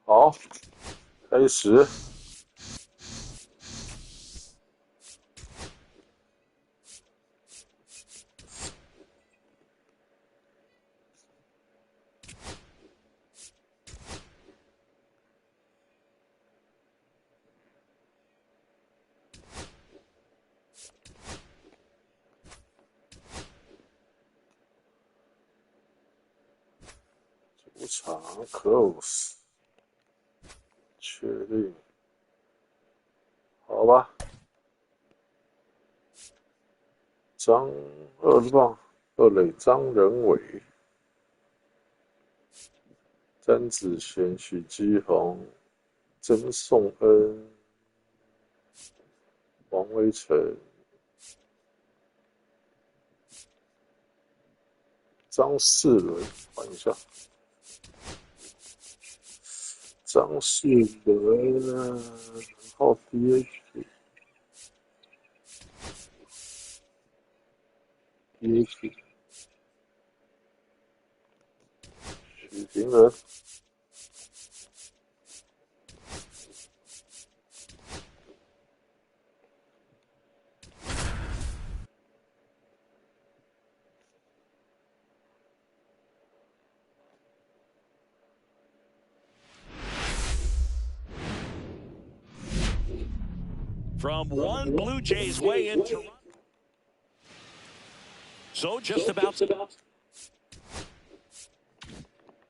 好，开始。主场 close， 确定，好吧。张2棒2垒张仁伟，詹子贤、许基宏、曾颂恩、王威成、张世伦，换一下。张世伦，然后 DH， 许平仁。From one Blue Jays way into so just about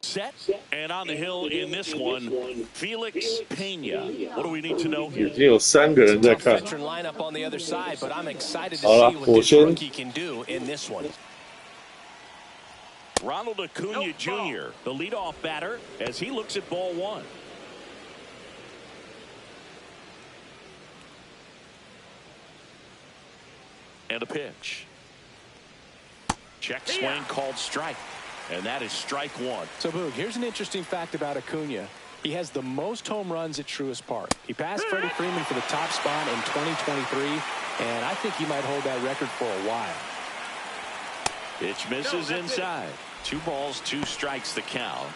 set and on the hill in this one, Felix Pena. What do we need to know here? 已经有3个人在看。好了，我先。Ronald Acuna Jr., the leadoff batter, as he looks at ball 1. And a pitch. Check swing called strike. And that is strike 1. So, Boog, here's an interesting fact about Acuna. He has the most home runs at Truist Park. He passed Freddie Freeman for the top spot in 2023, and I think he might hold that record for a while. Pitch misses inside. 2 balls, 2 strikes the count.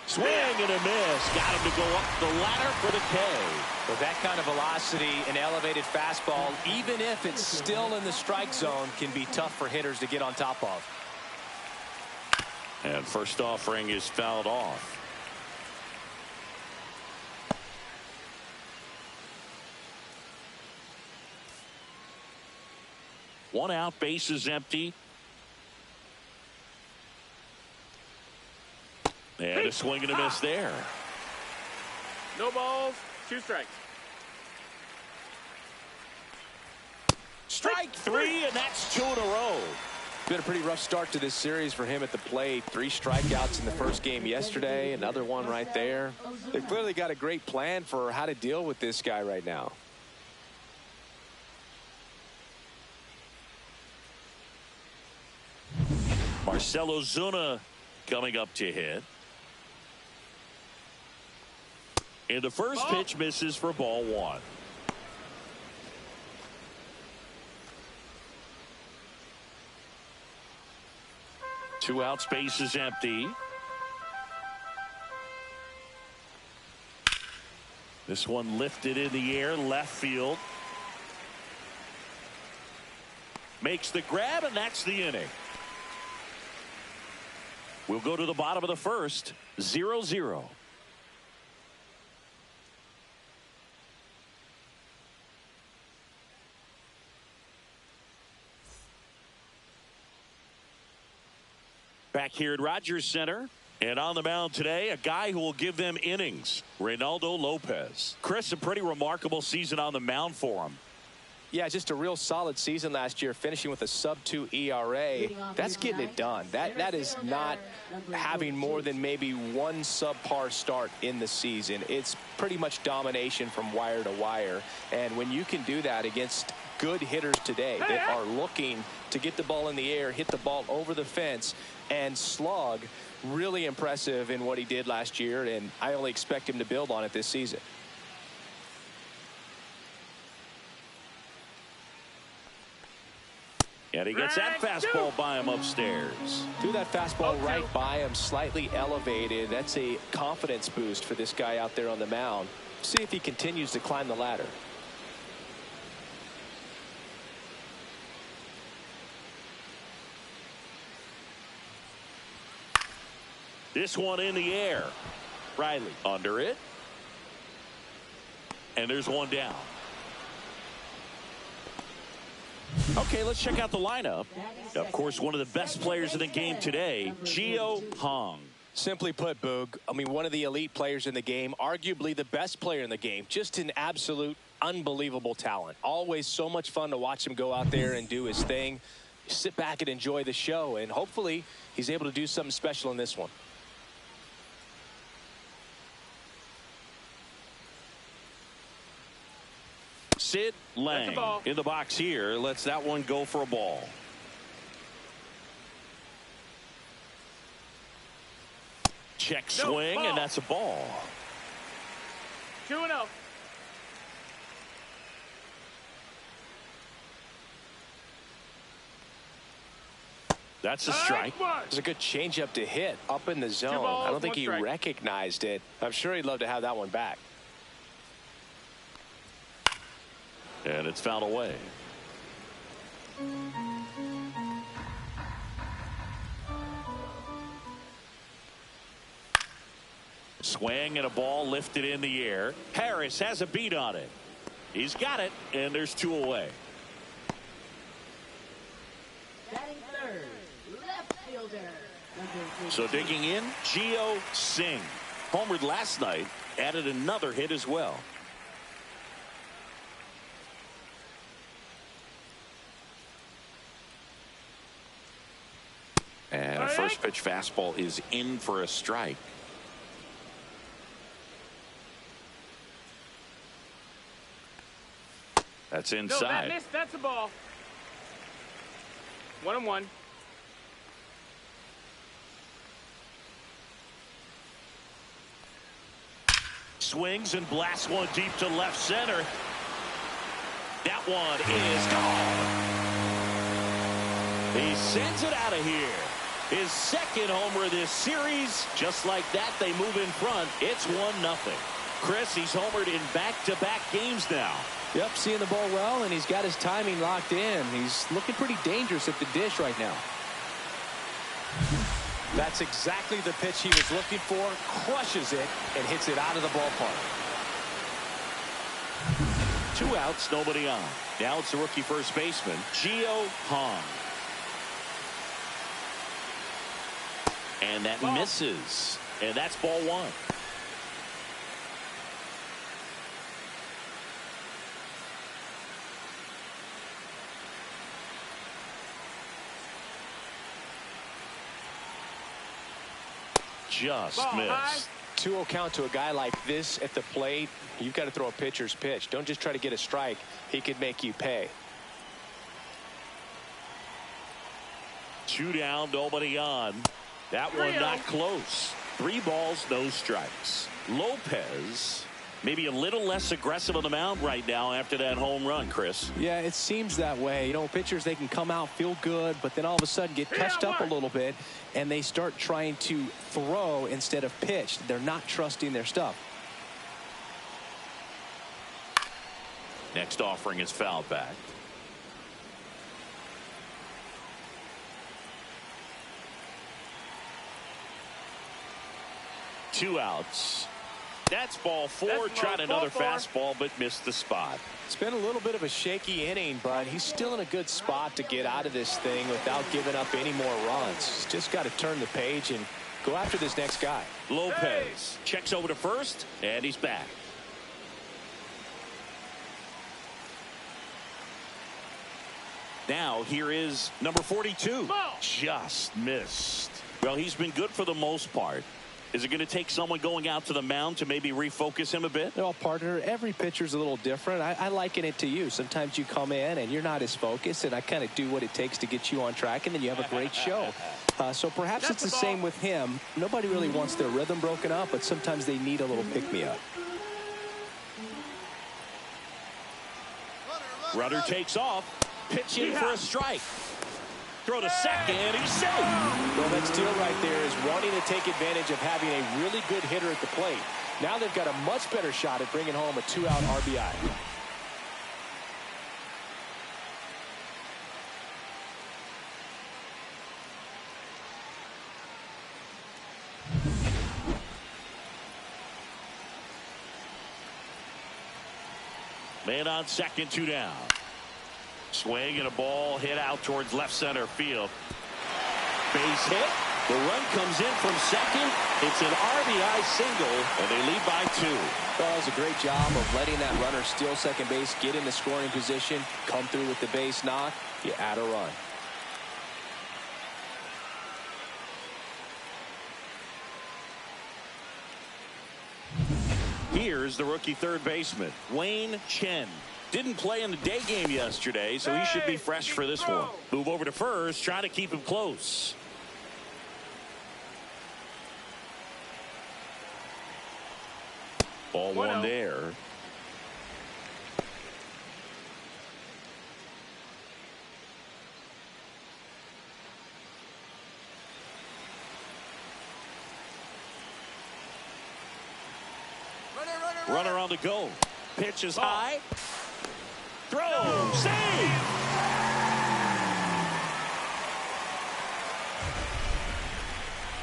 Swing and a miss. Got him to go up the ladder for the K. With that kind of velocity, an elevated fastball, even if it's still in the strike zone, can be tough for hitters to get on top of. And first offering is fouled off. One out, base is empty. And a swing and a miss there. No balls, 2 strikes. Strike 3, and that's 2 in a row. Been a pretty rough start to this series for him at the plate. 3 strikeouts in the first game yesterday, another one right there. They've clearly got a great plan for how to deal with this guy right now. Marcell Ozuna coming up to hit. And the first pitch misses for ball 1. Two out, space is empty. This one lifted in the air, left field. Makes the grab, and that's the inning. We'll go to the bottom of the first, 0-0. Back here at Rogers Center, and on the mound today, a guy who will give them innings, Reynaldo Lopez. Chris, a pretty remarkable season on the mound for him. Yeah, just a real solid season last year, finishing with a sub-2 ERA. That's getting it done. That is not having more than maybe one subpar start in the season. It's pretty much domination from wire to wire. And when you can do that against good hitters today that are looking to get the ball in the air, hit the ball over the fence, and slug, really impressive in what he did last year, and I only expect him to build on it this season. And he gets that fastball by him upstairs. Threw that fastball right by him, slightly elevated. That's a confidence boost for this guy out there on the mound. See if he continues to climb the ladder. This one in the air. Riley under it. And there's one down. Okay, let's check out the lineup. Of course, one of the best players in the game today, Gio Hong. Simply put, Boog, I mean, one of the elite players in the game, arguably the best player in the game, just an absolute unbelievable talent. Always so much fun to watch him go out there and do his thing. Sit back and enjoy the show, and hopefully he's able to do something special in this one. Sid Lang in the box here. Lets that one go for a ball. Check swing, and that's a ball. 2-0. That's a strike. It was a good changeup to hit up in the zone. I don't think he recognized it. I'm sure he'd love to have that one back. And it's fouled away. Swing and a ball lifted in the air. Harris has a beat on it. He's got it, and there's two away. Batting third, left fielder. So digging in, Gio Singh. Homered last night, added another hit as well. And a first pitch fastball is in for a strike. That's inside. No, that missed. That's a ball. 1-1. Swings and blasts one deep to left center. That one is gone. He sends it out of here. His second homer of this series. Just like that, they move in front. It's 1-0. Chris, he's homered in back-to-back games now. Yep, seeing the ball well, and he's got his timing locked in. He's looking pretty dangerous at the dish right now. That's exactly the pitch he was looking for. Crushes it and hits it out of the ballpark. 2 outs, nobody on. Now it's the rookie first baseman, Gio Hong. And that misses. And that's ball 1. Just missed. 2-0 count to a guy like this at the plate. You've got to throw a pitcher's pitch. Don't just try to get a strike. He could make you pay. 2 down, nobody on. That one not close. 3 balls, no strikes. Lopez maybe a little less aggressive on the mound right now after that home run, Chris. Yeah, it seems that way. You know, pitchers, they can come out, feel good, but then all of a sudden get touched up a little bit, and they start trying to throw instead of pitch. They're not trusting their stuff. Next offering is fouled back. Two outs. That's ball 4. Tried another fastball, but missed the spot. It's been a little bit of a shaky inning, but he's still in a good spot to get out of this thing without giving up any more runs. He's just got to turn the page and go after this next guy. Lopez checks over to first, and he's back. Now here is number 42. Just missed. Well, he's been good for the most part. Is it going to take someone going out to the mound to maybe refocus him a bit? Well, partner, every pitcher's a little different. I liken it to you. Sometimes you come in and you're not as focused, and I kind of do what it takes to get you on track, and then you have a great show. So perhaps it's the same with him. Nobody really wants their rhythm broken up, but sometimes they need a little pick-me-up. Rudder takes off. Pitch in for a strike. throw to second, and he's safe. Well, that steal right there is wanting to take advantage of having a really good hitter at the plate. Now they've got a much better shot at bringing home a 2-out RBI. Man on second, 2 down. Swing and a ball hit out towards left center field. Base hit. The run comes in from second. It's an RBI single, and they lead by 2. Well, that was a great job of letting that runner steal second base, get in the scoring position, come through with the base knock. You add a run. Here's the rookie third baseman, Wayne Chen. Didn't play in the day game yesterday, so he should be fresh for this one. Move over to first, try to keep him close. Ball 1 there. Runner on the go. Pitch is high. Throw. Save.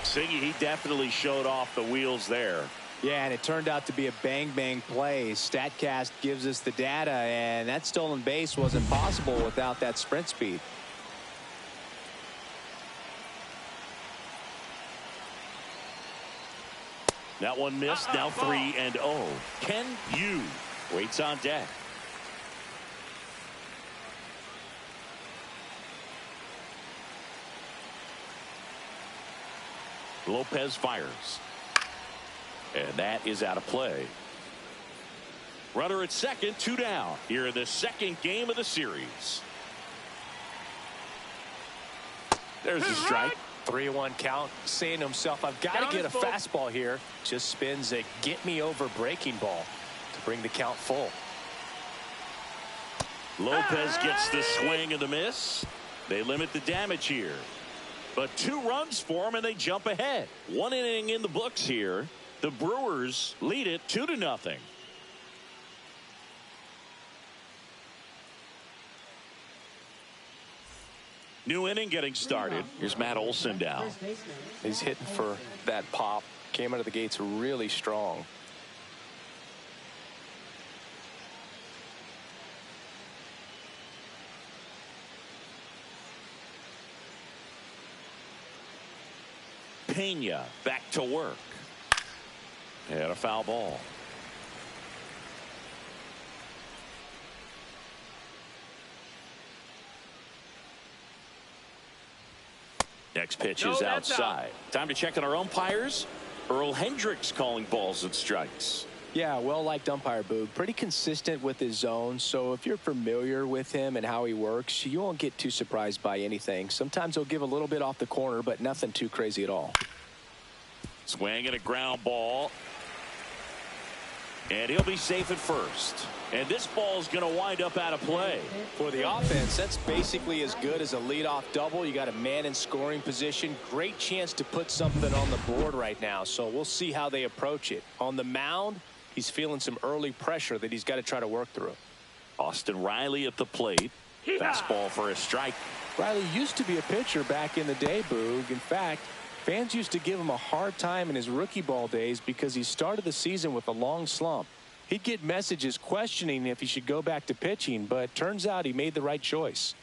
Siggy, he definitely showed off the wheels there. Yeah, and it turned out to be a bang-bang play. StatCast gives us the data, and that stolen base wasn't possible without that sprint speed. That one missed. Now 3-0. Ken Yu waits on deck. Lopez fires. And that is out of play. Runner at second, 2 down. Here in the second game of the series. There's a strike. 3-1 count, saying to himself, I've got to get a fastball here. Just spins a get-me-over breaking ball to bring the count full. Lopez gets the swing and the miss. They limit the damage here. But 2 runs for him, and they jump ahead. 1 inning in the books here. The Brewers lead it 2-0. New inning getting started. Here's Matt Olson down. He's hitting for that pop. Came out of the gates really strong. Pena back to work. And a foul ball. Next pitch is outside. Time to check on our umpires. Earl Hendricks calling balls and strikes. Yeah, well-liked umpire, Boog. Pretty consistent with his zone, so if you're familiar with him and how he works, you won't get too surprised by anything. Sometimes he'll give a little bit off the corner, but nothing too crazy at all. Swing and a ground ball. And he'll be safe at first. And this ball is going to wind up out of play. For the offense, that's basically as good as a leadoff double. You got a man in scoring position. Great chance to put something on the board right now. So we'll see how they approach it. On the mound, he's feeling some early pressure that he's got to try to work through. Austin Riley at the plate. Fastball for a strike. Riley used to be a pitcher back in the day, Boog. In fact, fans used to give him a hard time in his rookie ball days because he started the season with a long slump. He'd get messages questioning if he should go back to pitching, but turns out he made the right choice.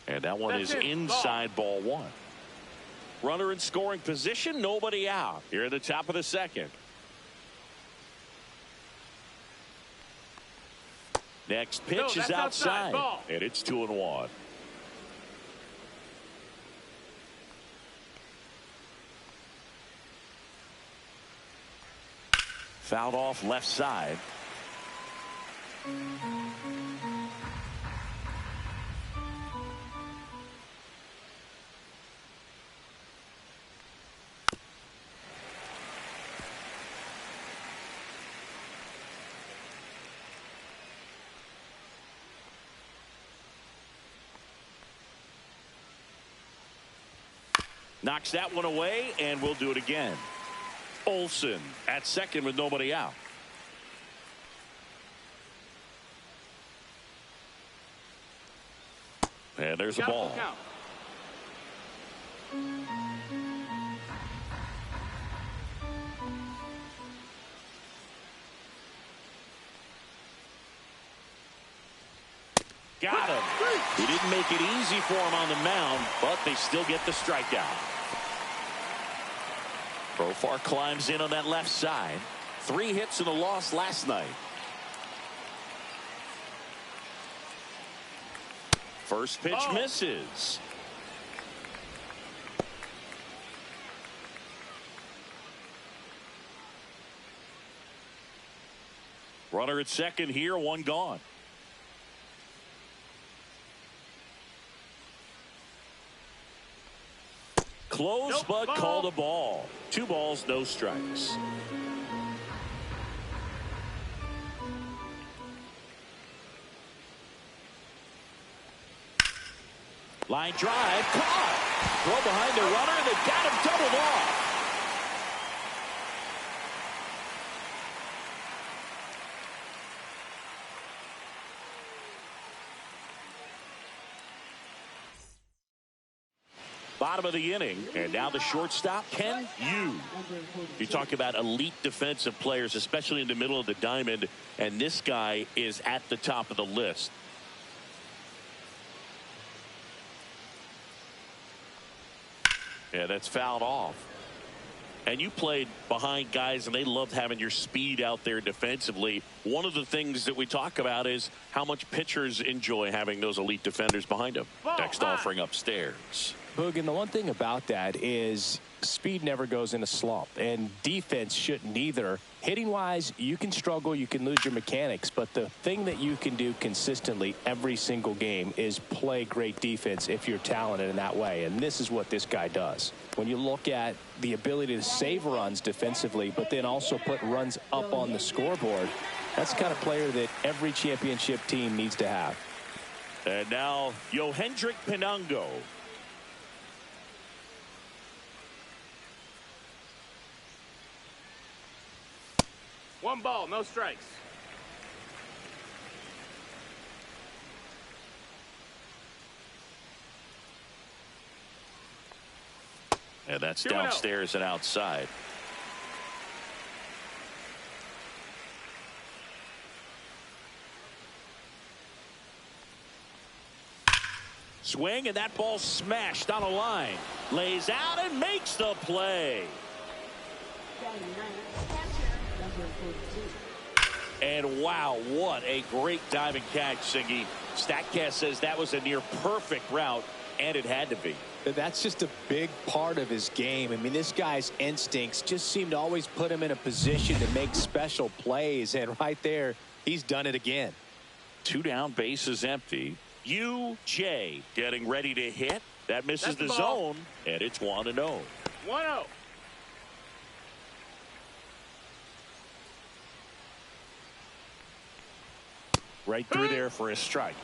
And that one is inside ball 1. Runner in scoring position, nobody out. Here at the top of the second. Next pitch is outside. And it's 2-1. Fouled off left side. Knocks that one away, and we'll do it again. Olsen at second with nobody out. And there's a ball. Got him. He didn't make it easy for him on the mound, but they still get the strikeout. Profar climbs in on that left side. 3 hits and a loss last night. First pitch misses. Runner at second here, 1 gone. Close, but called a ball. 2 balls, no strikes. Line drive, caught. Throw behind the runner, and they've got him doubled off. Bottom of the inning, and now the shortstop, Ken Yu. You talk about elite defensive players, especially in the middle of the diamond, and this guy is at the top of the list. Yeah, that's fouled off. And you played behind guys, and they loved having your speed out there defensively. One of the things that we talk about is how much pitchers enjoy having those elite defenders behind them. Next offering upstairs. Boog, and the one thing about that is speed never goes in a slump, and defense shouldn't either. Hitting-wise, you can struggle, you can lose your mechanics, but the thing that you can do consistently every single game is play great defense if you're talented in that way, and this is what this guy does. When you look at the ability to save runs defensively, but then also put runs up on the scoreboard, that's the kind of player that every championship team needs to have. And now, Yohendrick Pinango. One ball, no strikes. And that's downstairs and outside. Swing, and that ball smashed on a line. Lays out and makes the play. And wow, what a great diving catch, Singy. StatCast says that was a near perfect route, and it had to be. That's just a big part of his game. I mean, this guy's instincts just seem to always put him in a position to make special plays, and right there, he's done it again. 2 down, bases empty. UJ getting ready to hit. That misses the zone, and it's 1-0. 1-0. Right through there for a strike.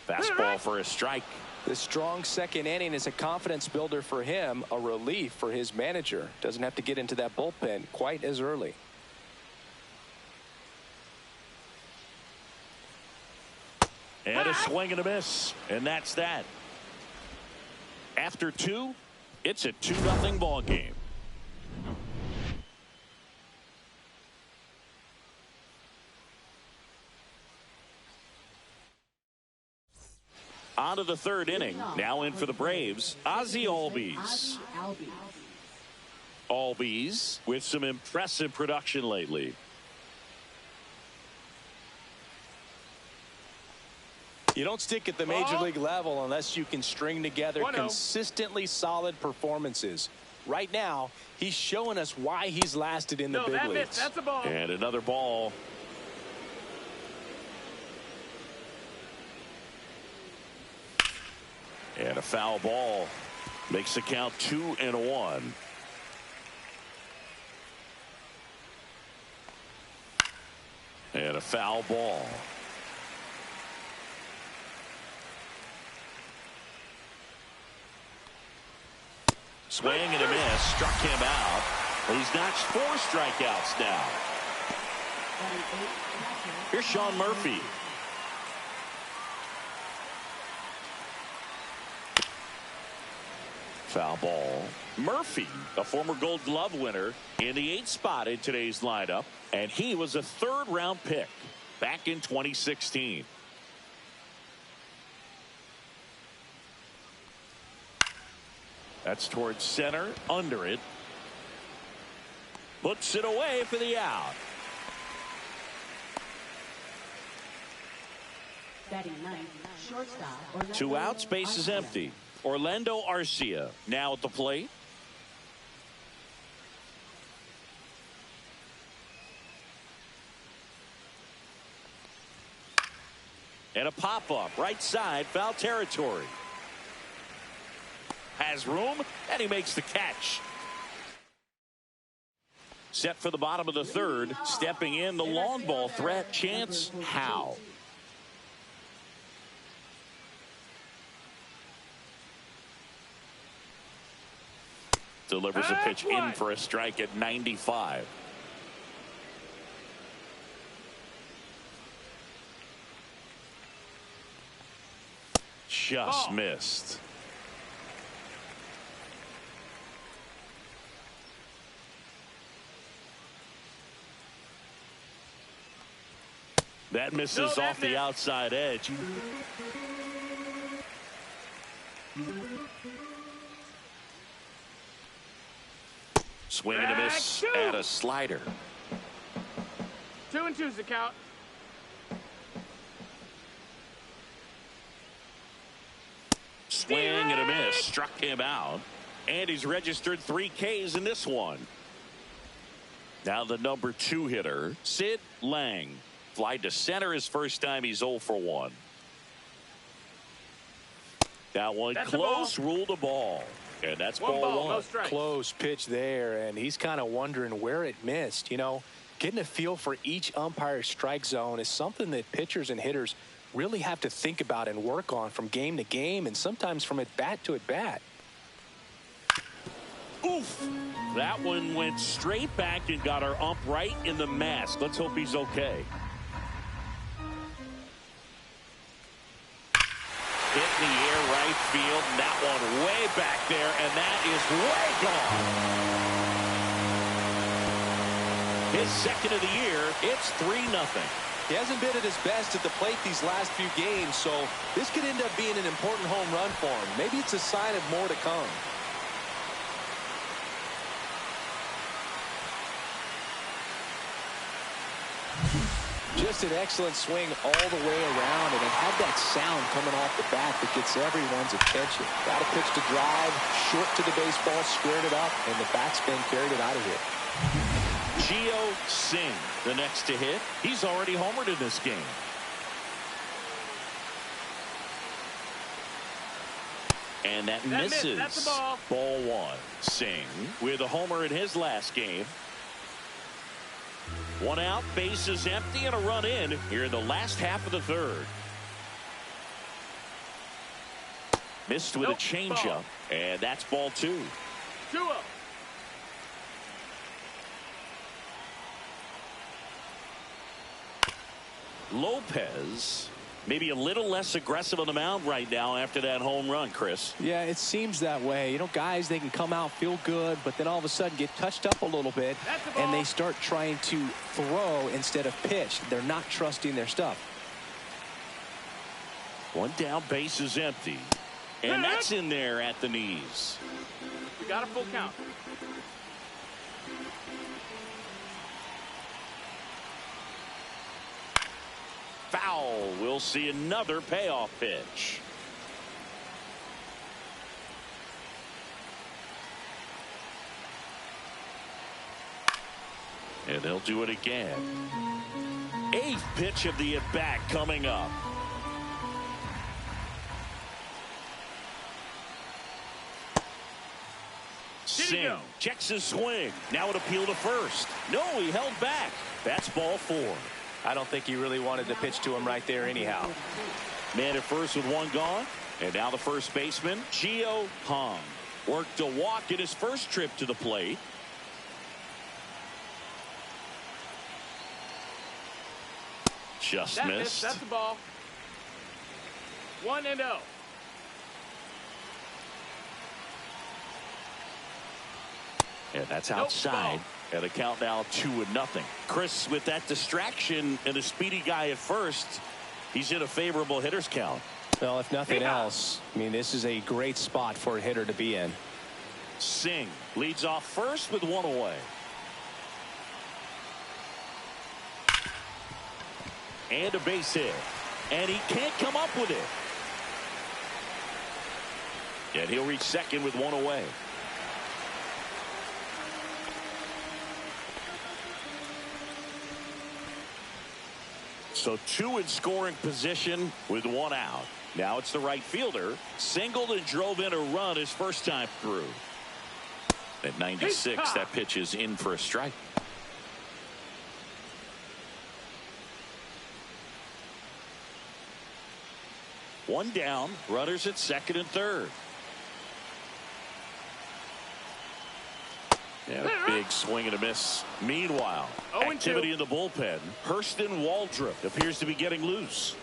Fastball for a strike. The strong second inning is a confidence builder for him, a relief for his manager. Doesn't have to get into that bullpen quite as early. And a swing and a miss, and that's that. After 2, it's a 2-0 ball game. On to the 3rd inning. Now in for the Braves, Ozzie Albies. Albies with some impressive production lately. You don't stick at the major league level unless you can string together consistently solid performances. Right now, he's showing us why he's lasted in the big leagues. That's a ball. And another ball. And a foul ball makes the count 2-1. And a foul ball. Swing and a miss. Struck him out. He's notched 4 strikeouts now. Here's Sean Murphy. Foul ball. Murphy, a former Gold Glove winner, in the 8th spot in today's lineup, and he was a 3rd-round pick back in 2016. That's towards center, under it. Puts it away for the out. Batting 9th, shortstop. 2 outs, base is empty. Orlando Arcia now at the plate. And a pop-up, right side, foul territory. Has room, and he makes the catch. Set for the bottom of the 3rd. Stepping in, the long ball threat, Chance Howe. Delivers a pitch in for a strike at 95. Just missed. That misses off the outside edge. Swing and a miss at a slider. 2-2's the count. Swing and a miss. Struck him out. And he's registered 3 Ks in this one. Now the number 2 hitter, Sid Lang. Fly to center his first time. He's 0 for 1. That one close, ruled a ball. And that's ball 1. No strikes. Close pitch there, and he's kind of wondering where it missed. You know, getting a feel for each umpire's strike zone is something that pitchers and hitters really have to think about and work on from game to game, and sometimes from at bat to at bat. Oof. That one went straight back and got our ump right in the mask. Let's hope he's okay. Hit in the air right field, and that one way back there, and that is way gone. His 2nd of the year. It's 3-0. He hasn't been at his best at the plate these last few games, so this could end up being an important home run for him. Maybe it's a sign of more to come. Just an excellent swing all the way around, and it had that sound coming off the bat that gets everyone's attention. Got a pitch to drive, short to the baseball, squared it up, and the backspin carried it out of here. Gio Singh, the next to hit. He's already homered in this game. And that misses. That's the ball. Ball 1. Singh with a homer in his last game. 1 out, bases empty, and a run in here in the last half of the 3rd. Missed with a changeup, and that's ball 2. 2-0. Lopez, maybe a little less aggressive on the mound right now after that home run, Chris. Yeah, it seems that way. You know, guys, they can come out, feel good, but then all of a sudden get touched up a little bit, and they start trying to throw instead of pitch. They're not trusting their stuff. 1 down, base is empty. And that's in there at the knees. We got a full count. Foul. We'll see another payoff pitch. And they'll do it again. 8th pitch of the at-bat coming up. Singh checks his swing. Now it appeal to first. No, he held back. That's ball 4. I don't think he really wanted to pitch to him right there anyhow. Man at first with 1 gone. And now the first baseman, Gio Hong. Worked a walk in his first trip to the plate. Just missed. That's the ball. 1-0. And that's outside. And the count now 2-0. Chris, with that distraction and a speedy guy at first, he's in a favorable hitter's count. Well, if nothing else, I mean, this is a great spot for a hitter to be in. Singh leads off first with one away. And a base hit. And he can't come up with it. And he'll reach second with one away. So two in scoring position with one out. Now it's the right fielder. Singled and drove in a run his first time through. At 96, that pitch is in for a strike. One down, runners at second and third. And a big swing and a miss. Meanwhile, activity in the bullpen. Hurston Waldrop appears to be getting loose.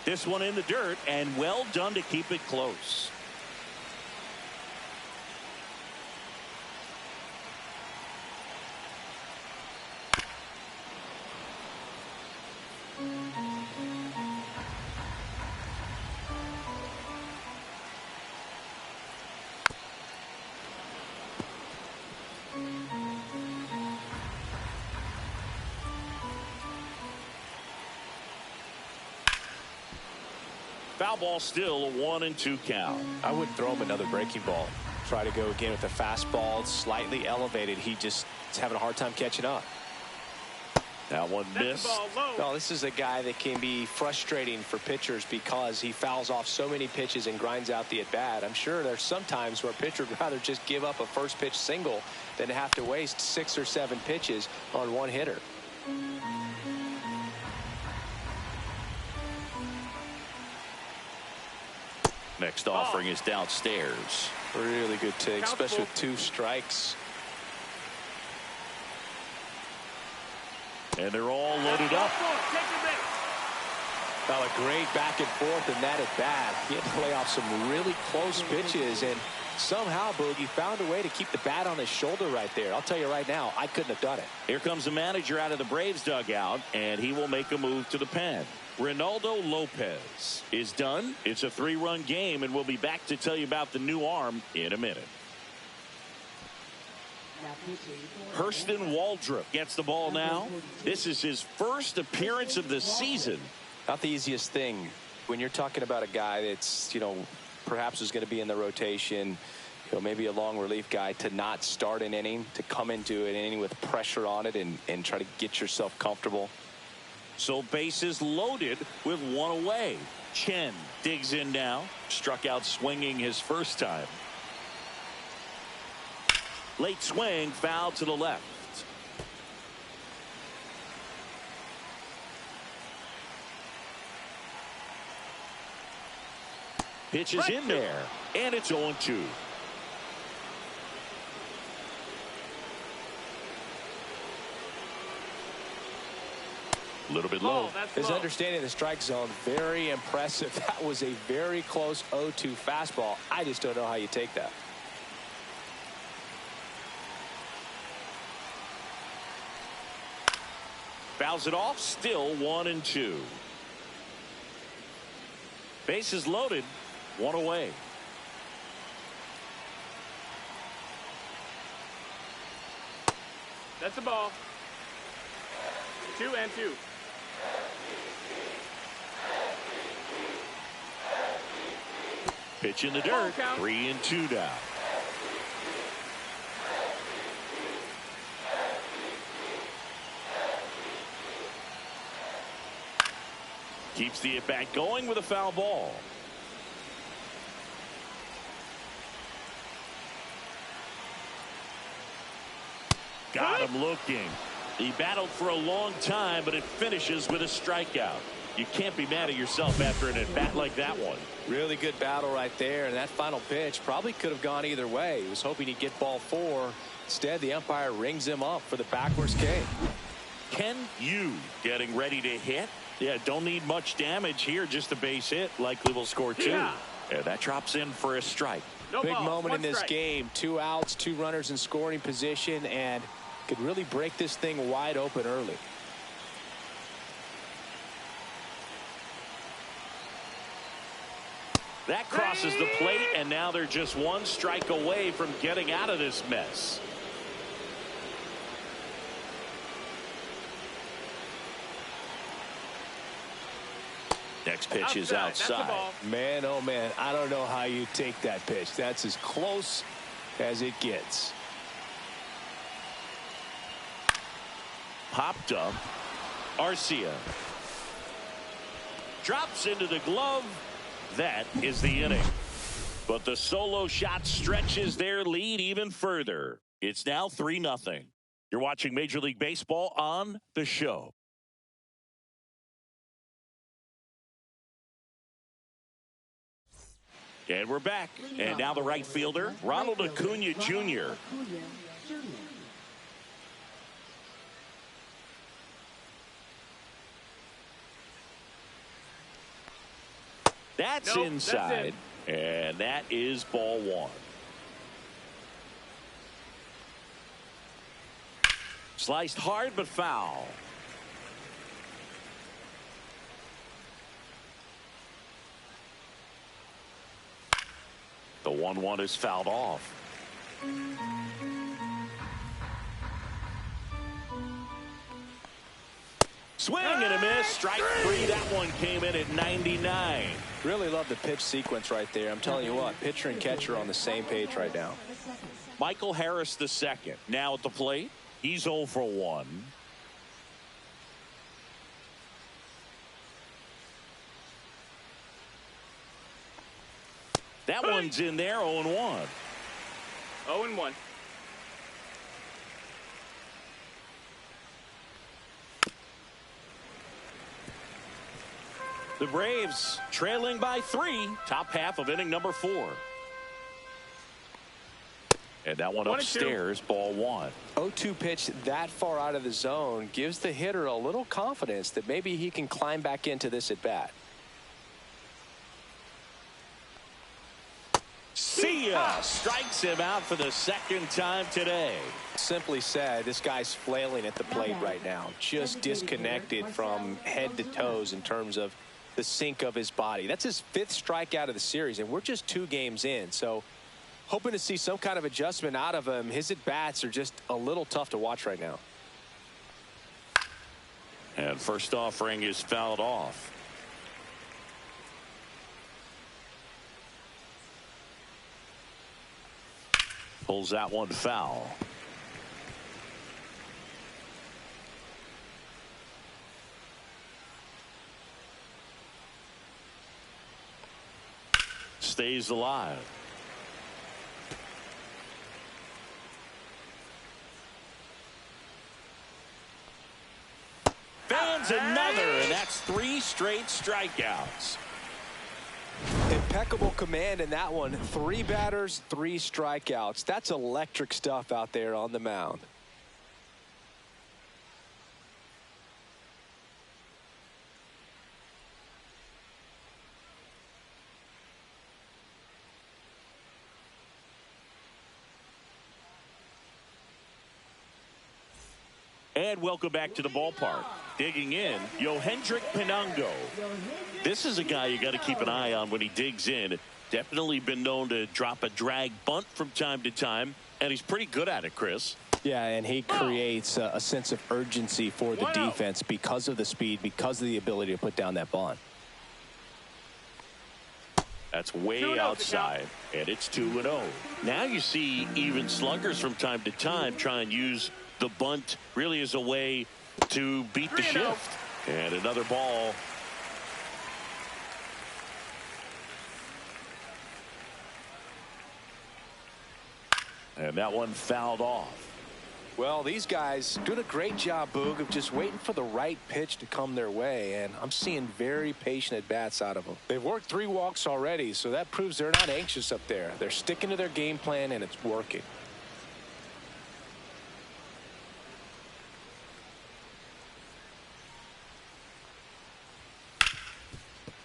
This one in the dirt, and well done to keep it close. Foul ball, still a 1-2 count. I would throw him another breaking ball. Try to go again with the fastball, slightly elevated. He just is having a hard time catching up. That one missed. No, this is a guy that can be frustrating for pitchers because he fouls off so many pitches and grinds out the at-bat. I'm sure there's some times where a pitcher would rather just give up a first pitch single than have to waste 6 or 7 pitches on one hitter. Next offering is downstairs. Really good take, especially with 2 strikes. And they're all loaded up. Well, a great back and forth in that at bat. He had to lay off some really close pitches, and somehow Boogie found a way to keep the bat on his shoulder right there. I'll tell you right now, I couldn't have done it. Here comes the manager out of the Braves dugout, and he will make a move to the pen. Ronaldo Lopez is done. It's a 3-run game, and we'll be back to tell you about the new arm in a minute. Hurston Waldrop gets the ball now. This is his first appearance of the season. Not the easiest thing when you're talking about a guy that's, perhaps is going to be in the rotation, maybe a long relief guy, to not start an inning, to come into an inning with pressure on it and try to get yourself comfortable. So bases loaded with one away. Chen digs in now. Struck out swinging his first time. Late swing, foul to the left. Pitch is in there, and it's 0-2. A little bit low. His understanding of the strike zone, very impressive. That was a very close 0-2 fastball. I just don't know how you take that. Fouls it off, still 1-2. Bases loaded, one away. That's the ball. 2-2. Pitch in the dirt, 3-2 now. Keeps the at-bat going with a foul ball. got him looking. He battled for a long time, but it finishes with a strikeout. You can't be mad at yourself after an at-bat like that one. Really good battle right there, and that final pitch probably could have gone either way. He was hoping he'd get ball 4. Instead, the umpire rings him up for the backwards K. Ken Yu getting ready to hit. Yeah, don't need much damage here, just a base hit. Likely will score 2. Yeah, that drops in for a strike. Big moment in this game. 2 outs, 2 runners in scoring position, and could really break this thing wide open early. That crosses the plate, and now they're just 1 strike away from getting out of this mess. Next pitch is outside. Man, oh man, I don't know how you take that pitch. That's as close as it gets. Popped up. Arcia drops into the glove. That is the inning. But the solo shot stretches their lead even further. It's now 3-0. You're watching Major League Baseball on The Show. And we're back. And now the right fielder, Ronald Acuna Jr. That's inside. And that is ball 1. Sliced hard but foul. The 1-1 is fouled off. Swing and a miss. Strike 3. That one came in at 99. Really love the pitch sequence right there. I'm telling you what, pitcher and catcher are on the same page right now. Michael Harris II now at the plate. He's 0 for 1. That one's in there. 0-1. 0-1. The Braves trailing by 3. Top half of inning number 4. And that one upstairs, ball 1. 0-2 pitch that far out of the zone gives the hitter a little confidence that maybe he can climb back into this at bat. See ya! Strikes him out for the 2nd time today. Simply said, this guy's flailing at the plate right now. Just disconnected from head to toes in terms of the sink of his body. That's his 5th strikeout of the series, and we're just 2 games in. So hoping to see some kind of adjustment out of him. His at-bats are just a little tough to watch right now. And first offering is fouled off. Pulls that one foul. Stays alive. Fans another, and that's 3 straight strikeouts. Impeccable command in that one. 3 batters, 3 strikeouts. That's electric stuff out there on the mound. And welcome back to the ballpark. Digging in, Yohendrick Pinango. This is a guy you got to keep an eye on when he digs in. Definitely been known to drop a drag bunt from time to time, and he's pretty good at it, Chris. Yeah, and he creates a sense of urgency for the defense because of the speed, because of the ability to put down that bunt. That's way outside, and it's 2-0. Now you see even sluggers from time to time try and use the bunt really as a way to beat the shift. And another ball. And that one fouled off. Well, these guys doing a great job, Boog, of just waiting for the right pitch to come their way, and I'm seeing very patient at-bats out of them. They've worked 3 walks already, so that proves they're not anxious up there. They're sticking to their game plan, and it's working.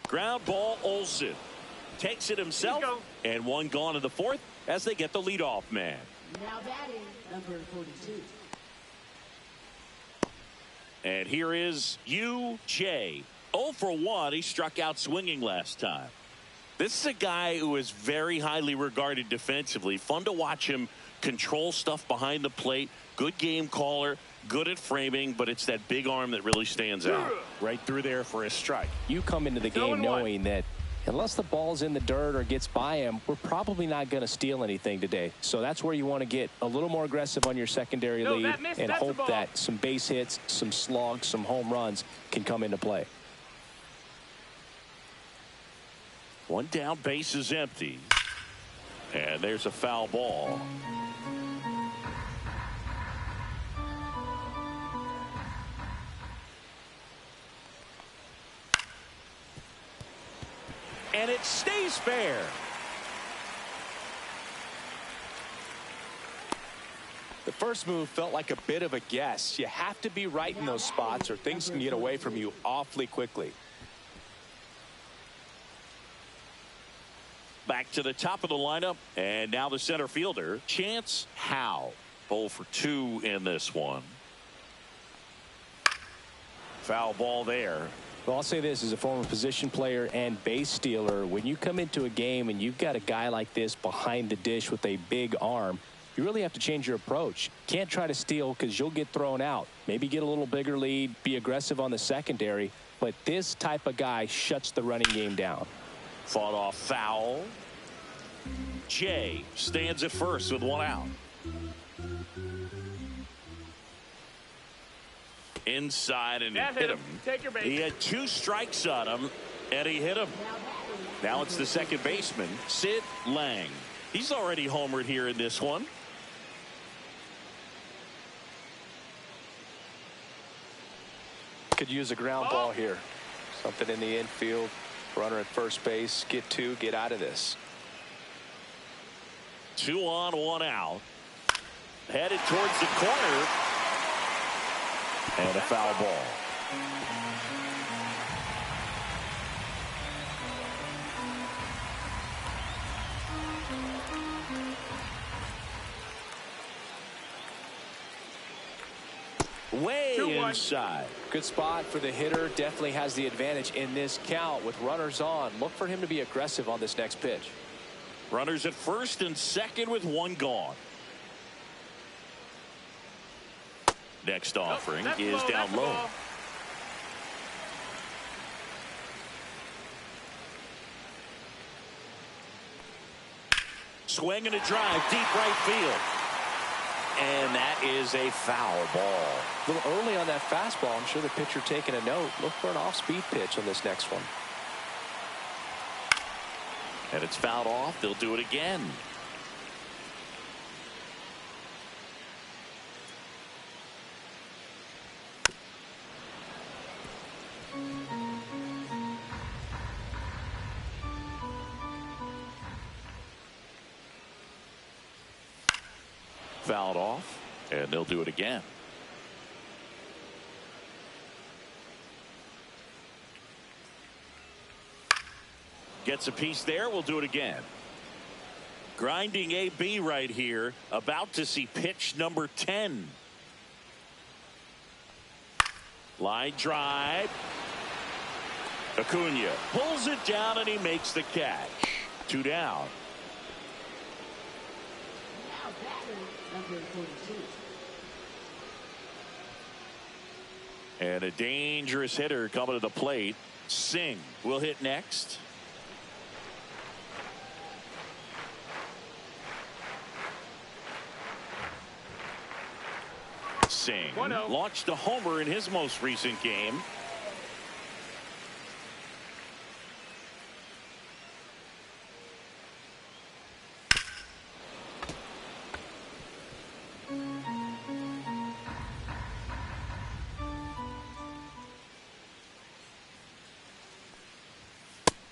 Ground ball, Olsen takes it himself, and 1 gone in the 4th as they get the leadoff man. Now batting, number 42. And here is U.J. 0 for 1. He struck out swinging last time. This is a guy who is very highly regarded defensively. Fun to watch him control stuff behind the plate. Good game caller, good at framing, but it's that big arm that really stands out. Right through there for a strike. You come into the game knowing that unless the ball's in the dirt or gets by him, we're probably not going to steal anything today. So that's where you want to get a little more aggressive on your secondary lead and hope that some base hits, some slugs, some home runs can come into play. 1 down, base is empty. And there's a foul ball. And it stays fair. The first move felt like a bit of a guess. You have to be right in those spots or things can get away from you awfully quickly. Back to the top of the lineup, and now the center fielder, Chance Howe. 0 for 2 in this one. Foul ball there. Well, I'll say this as a former position player and base stealer. When you come into a game and you've got a guy like this behind the dish with a big arm, you really have to change your approach. Can't try to steal because you'll get thrown out. Maybe get a little bigger lead, be aggressive on the secondary. But this type of guy shuts the running game down. Fought off foul. Jay stands at first with 1 out. Inside, and he hit him. Take your base. He had 2 strikes on him, and he hit him. Now it's the second baseman, Sid Lang. He's already homered here in this one. Could use a ground ball here. Something in the infield. Runner at first base. Get 2. Get out of this. 2 on, 1 out. Headed towards the corner. And a foul ball. Way inside. Good spot for the hitter. Definitely has the advantage in this count with runners on. Look for him to be aggressive on this next pitch. Runners at first and second with 1 gone. Next offering is down low. Swing and a drive, deep right field. And that is a foul ball. A little early on that fastball. I'm sure the pitcher taking a note. Look for an off-speed pitch on this next one. And it's fouled off. They'll do it again. Fouled off, and they'll do it again. Gets a piece there. We'll do it again. Grinding AB right here. About to see pitch number 10. Line drive. Acuna pulls it down, and he makes the catch. 2 down. Now batting, number 42. And a dangerous hitter coming to the plate. Singh will hit next. Singh launched a homer in his most recent game.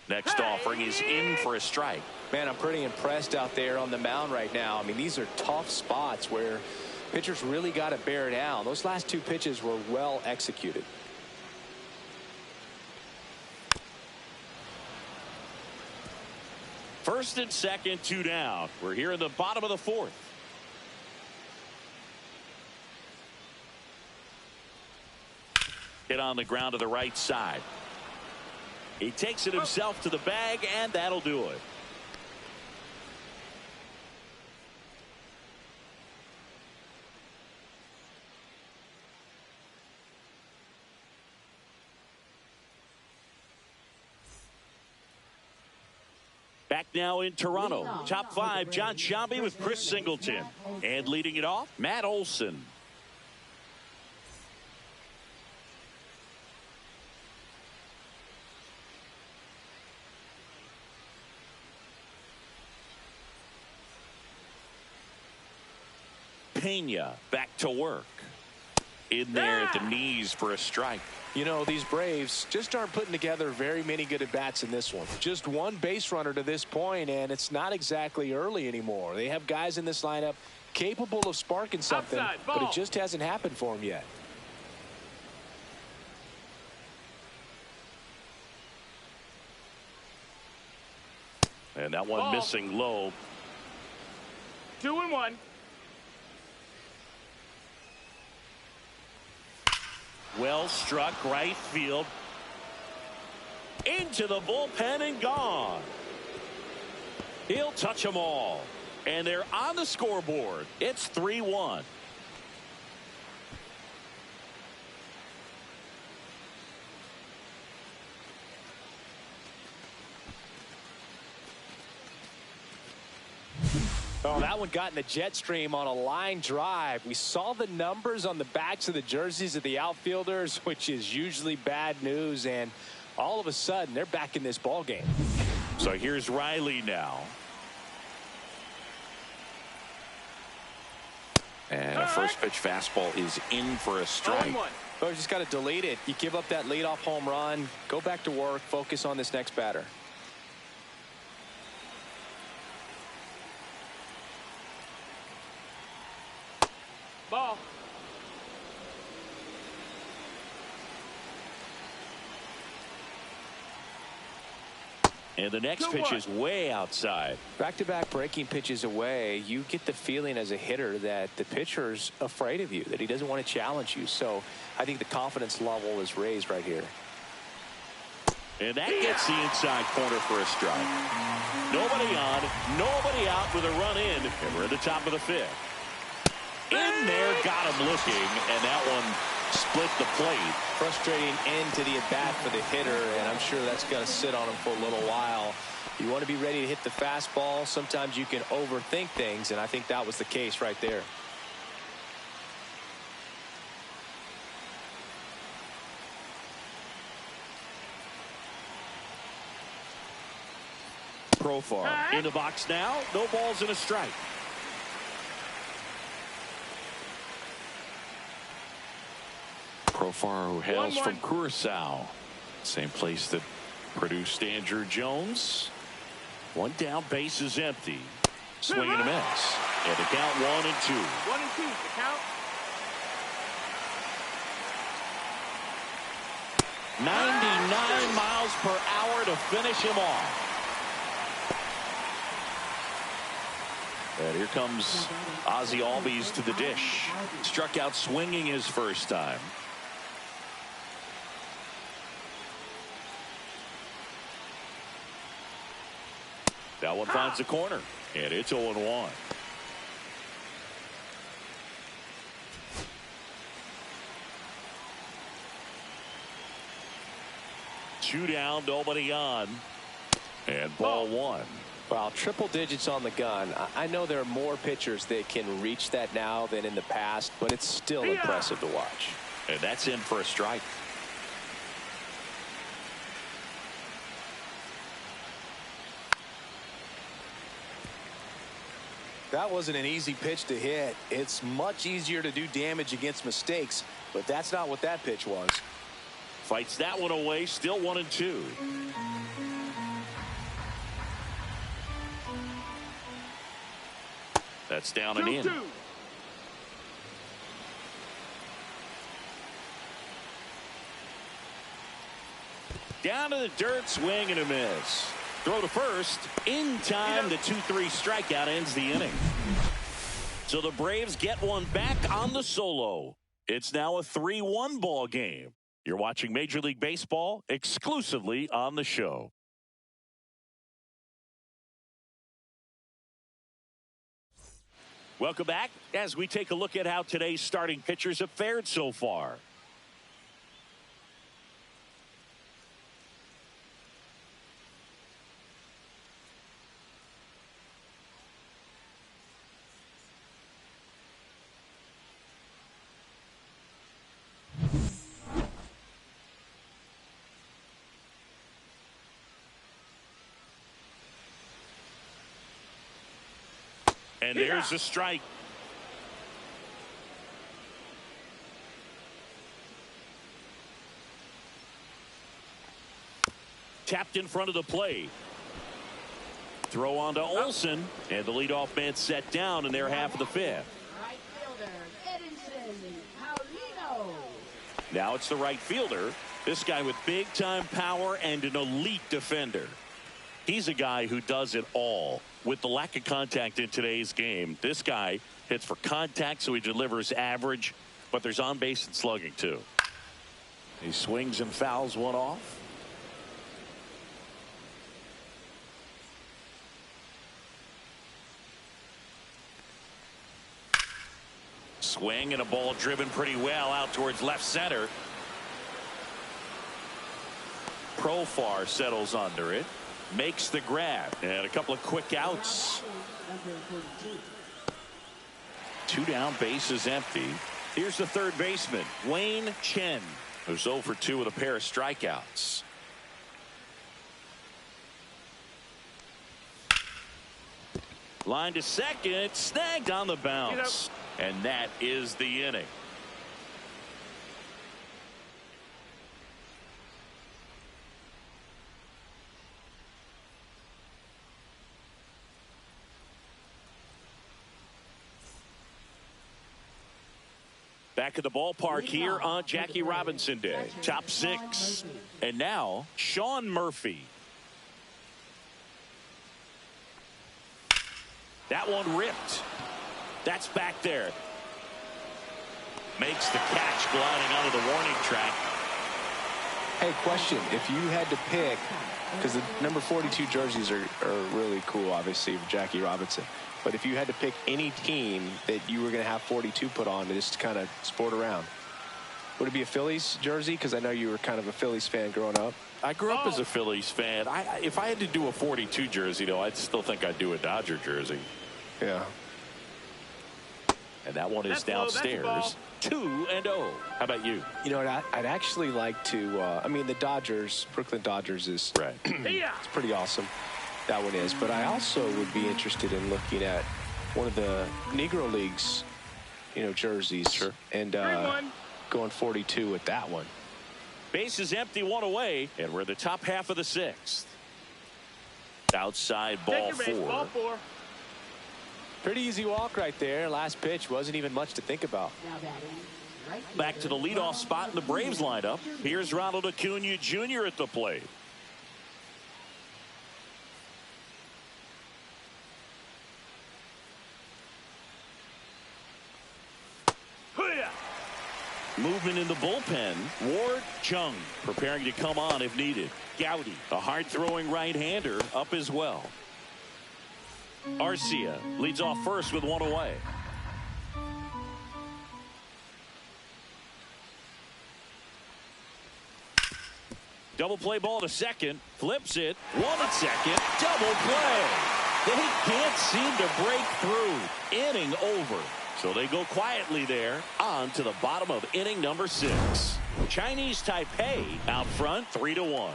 Next offering is in for a strike. Man, I'm pretty impressed out there on the mound right now. I mean, these are tough spots where pitchers really got to bear down. Those last two pitches were well executed. First and second, 2 down. We're here in the bottom of the 4th. Hit on the ground to the right side. He takes it himself to the bag, and that'll do it. Back now in Toronto. Top 5, John Sciambi with Chris Singleton. And leading it off, Matt Olson. Pena back to work. In there at the knees for a strike. You know, these Braves just aren't putting together very many good at-bats in this one. Just one base runner to this point, and it's not exactly early anymore. They have guys in this lineup capable of sparking something, but it just hasn't happened for them yet. And that one missing low. 2-1. Well struck right field. Into the bullpen and gone. He'll touch them all. And they're on the scoreboard. It's 3-1. Oh, that one got in the jet stream on a line drive. We saw the numbers on the backs of the jerseys of the outfielders, which is usually bad news, and all of a sudden they're back in this ball game. So here's Riley now. And a first pitch fastball is in for a strike. Oh, you just got to delete it. You give up that leadoff home run, go back to work, focus on this next batter. Ball. And the next pitch is way outside. Back-to-back breaking pitches away, you get the feeling as a hitter that the pitcher's afraid of you, that he doesn't want to challenge you. So I think the confidence level is raised right here. And that gets the inside corner for a strike. Nobody on, nobody out with a run in, and we're at the top of the 5th. In there, got him looking, and that one split the plate. Frustrating end to the at-bat for the hitter, and I'm sure that's going to sit on him for a little while. You want to be ready to hit the fastball. Sometimes you can overthink things, and I think that was the case right there. Profar in the box now. No balls and a strike. Profar, who hails from Curaçao, same place that produced Andrew Jones. One down, base is empty. Swing and a miss. And the count 1-2. 1-2, the count. 99 miles per hour to finish him off. And here comes Ozzie Albies to the dish. Struck out swinging his first time. That one finds the corner, and it's 0-1. Two down, nobody on, and ball 1. Wow, triple digits on the gun. I know there are more pitchers that can reach that now than in the past, but it's still impressive to watch. And that's in for a strike. That wasn't an easy pitch to hit. It's much easier to do damage against mistakes, but that's not what that pitch was. Fights that one away, still 1-2. That's down and in. 2-2. Down to the dirt, swing and a miss. Throw to first. In time, the 2-3 strikeout ends the inning. So the Braves get one back on the solo. It's now a 3-1 ball game. You're watching Major League Baseball exclusively on the show. Welcome back as we take a look at how today's starting pitchers have fared so far. And there's a strike. Tapped in front of the plate. Throw on to Olsen. And the leadoff man set down in their half of the fifth. Right fielder, Edinson Paulino. Now it's the right fielder. This guy with big-time power and an elite defender. He's a guy who does it all. With the lack of contact in today's game, this guy hits for contact, so he delivers average, but there's on base and slugging too. He swings and fouls one off. Swing and a ball driven pretty well out towards left center. Profar settles under it. Makes the grab, and a couple of quick outs. Number 42. 2 down, bases empty. Here's the third baseman, Wayne Chen, who's 0 for 2 with a pair of strikeouts. Line to second, snagged on the bounce, and that is the inning. Back at the ballpark here on Jackie Robinson Day. Top 6. And now, Sean Murphy. That one ripped. That's back there. Makes the catch gliding onto the warning track. Hey, question. If you had to pick, because the number 42 jerseys are really cool, obviously, for Jackie Robinson. But if you had to pick any team that you were going to have 42 put on to just kind of sport around, would it be a Phillies jersey? Because I know you were kind of a Phillies fan growing up. I grew up as a Phillies fan. If I had to do a 42 jersey, though, I'd still think I'd do a Dodger jersey. Yeah. And that one is downstairs. 2-0. How about you? You know what? I'd actually like to. I mean, the Dodgers, Brooklyn Dodgers is right. It's pretty awesome. That one is. But I also would be interested in looking at one of the Negro Leagues, jerseys. Sure. And going 42 with that one. Base is empty, one away, and we're the top half of the 6th. Outside ball 4. Pretty easy walk right there. Last pitch wasn't even much to think about. Now batting, right fielder, Back to the leadoff spot in the Braves lineup. Here's Ronald Acuna Jr. at the plate. Movement in the bullpen. Ward Chung preparing to come on if needed. Gowdy, a hard-throwing right-hander, up as well. Arcia leads off first with one away. Double play ball to second. Flips it. One at second. Double play. They can't seem to break through. Inning over. So they go quietly there on to the bottom of inning number 6. Chinese Taipei out front 3-1.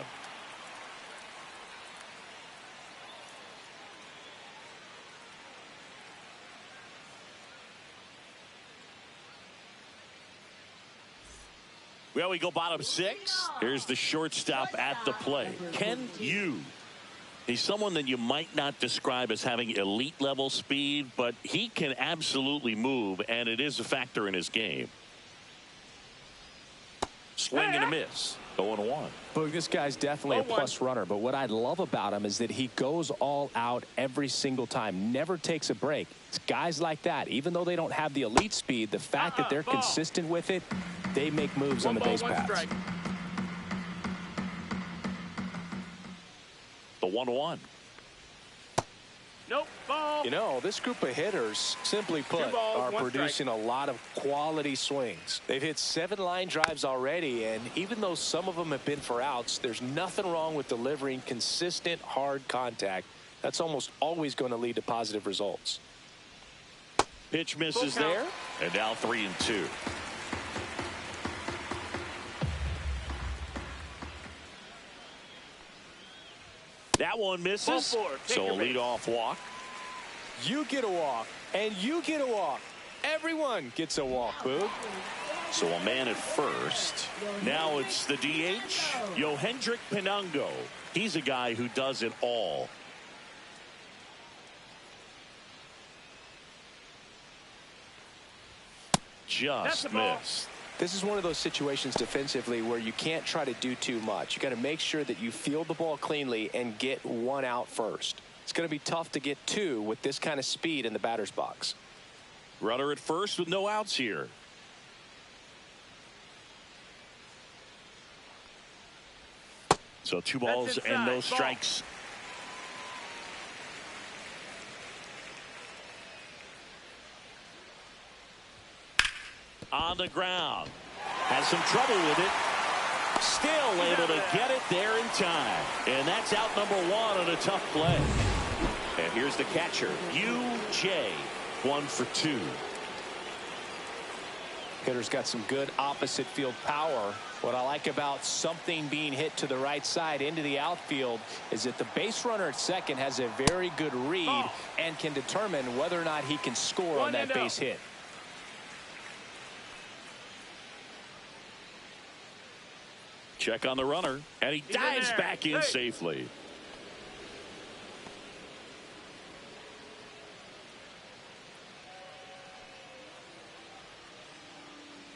Well, we go bottom 6. Here's the shortstop at the plate, Ken Yu. He's someone that you might not describe as having elite level speed, but he can absolutely move, and it is a factor in his game. Swing and a miss. 0-1. Boog, this guy's definitely a plus runner, but what I love about him is that he goes all out every single time, never takes a break. It's guys like that, even though they don't have the elite speed, the fact that they're consistent with it, they make moves on the base paths. The 1-1. Nope, ball. You know, this group of hitters, simply put, are producing a lot of quality swings. They've hit 7 line drives already, and even though some of them have been for outs, there's nothing wrong with delivering consistent, hard contact. That's almost always going to lead to positive results. Pitch misses there, and now 3-2. That one misses, so a leadoff walk. You get a walk, and you get a walk. Everyone gets a walk, Boog. So a man at first. Now it's the DH, Yohendrick Pinungo. He's a guy who does it all. Just missed. This is one of those situations defensively where you can't try to do too much. You got to make sure that you field the ball cleanly and get 1 out first. It's going to be tough to get 2 with this kind of speed in the batter's box. Runner at first with no outs here. So 2 balls and no strikes. On the ground. Has some trouble with it. Still able to get it there in time. And that's out number 1 on a tough play. And here's the catcher, UJ. 1 for 2. Hitter's got some good opposite field power. What I like about something being hit to the right side into the outfield is that the base runner at second has a very good read and can determine whether or not he can score on that base hit. Check on the runner, and he dives back in safely.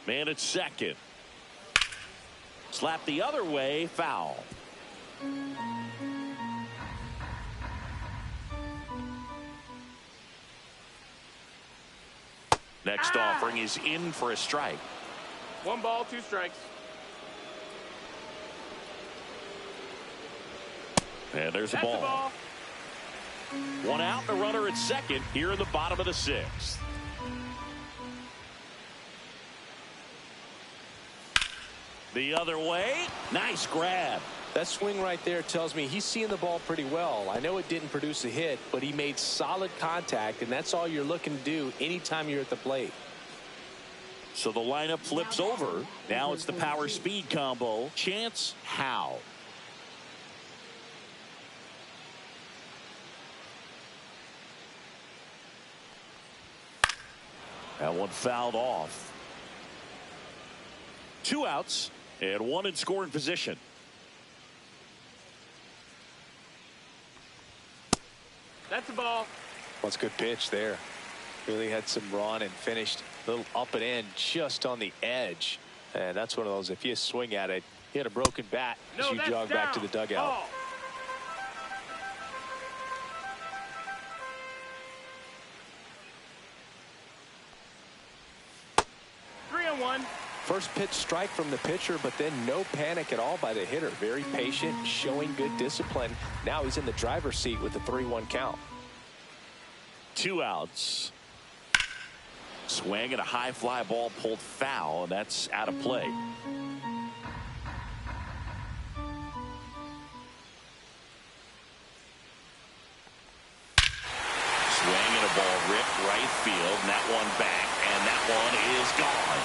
Man at second. Slap the other way, foul. Next offering is in for a strike. 1 ball, 2 strikes. And there's a ball. 1 out, the runner at second here in the bottom of the 6th. The other way. Nice grab. That swing right there tells me he's seeing the ball pretty well. I know it didn't produce a hit, but he made solid contact, and that's all you're looking to do anytime you're at the plate. So the lineup flips over. Now it's the power speed combo. Chance Howe. That one fouled off. 2 outs and 1 in scoring position. That's a ball. That's a good pitch there. Really had some run and finished a little up and in just on the edge. And that's one of those, if you swing at it, you hit a broken bat as you jog back to the dugout. Ball. 3-1. First pitch strike from the pitcher, but then no panic at all by the hitter. Very patient, showing good discipline. Now he's in the driver's seat with the 3-1 count. 2 outs. Swing and a high fly ball pulled foul, and that's out of play. Swing and a ball ripped right field, and that one back, and that one is gone.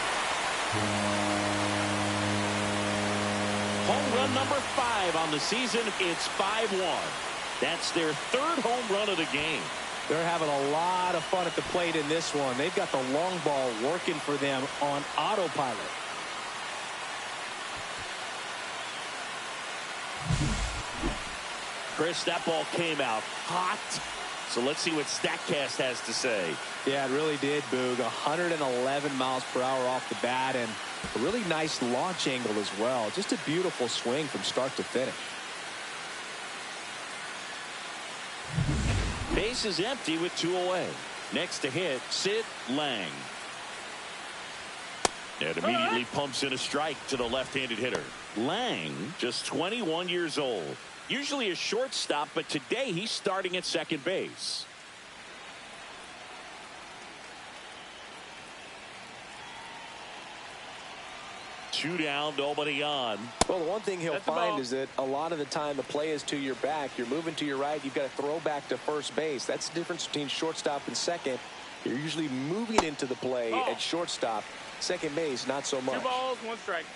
Home run number 5 on the season. It's 5-1. That's their 3rd home run of the game. They're having a lot of fun at the plate in this one. They've got the long ball working for them on autopilot. Chris, that ball came out hot. So let's see what StatCast has to say. Yeah, it really did, Boog. 111 miles per hour off the bat, and a really nice launch angle as well. Just a beautiful swing from start to finish. Base is empty with 2 away. Next to hit, Sid Lang. And immediately pumps in a strike to the left-handed hitter. Lang, just 21 years old. Usually a shortstop, but today he's starting at second base. Two down, nobody on. Well, the one thing he'll find is that a lot of the time the play is to your back. You're moving to your right. You've got to throw back to first base. That's the difference between shortstop and second. You're usually moving into the play at shortstop. Second base, not so much. 2 balls, 1 strike.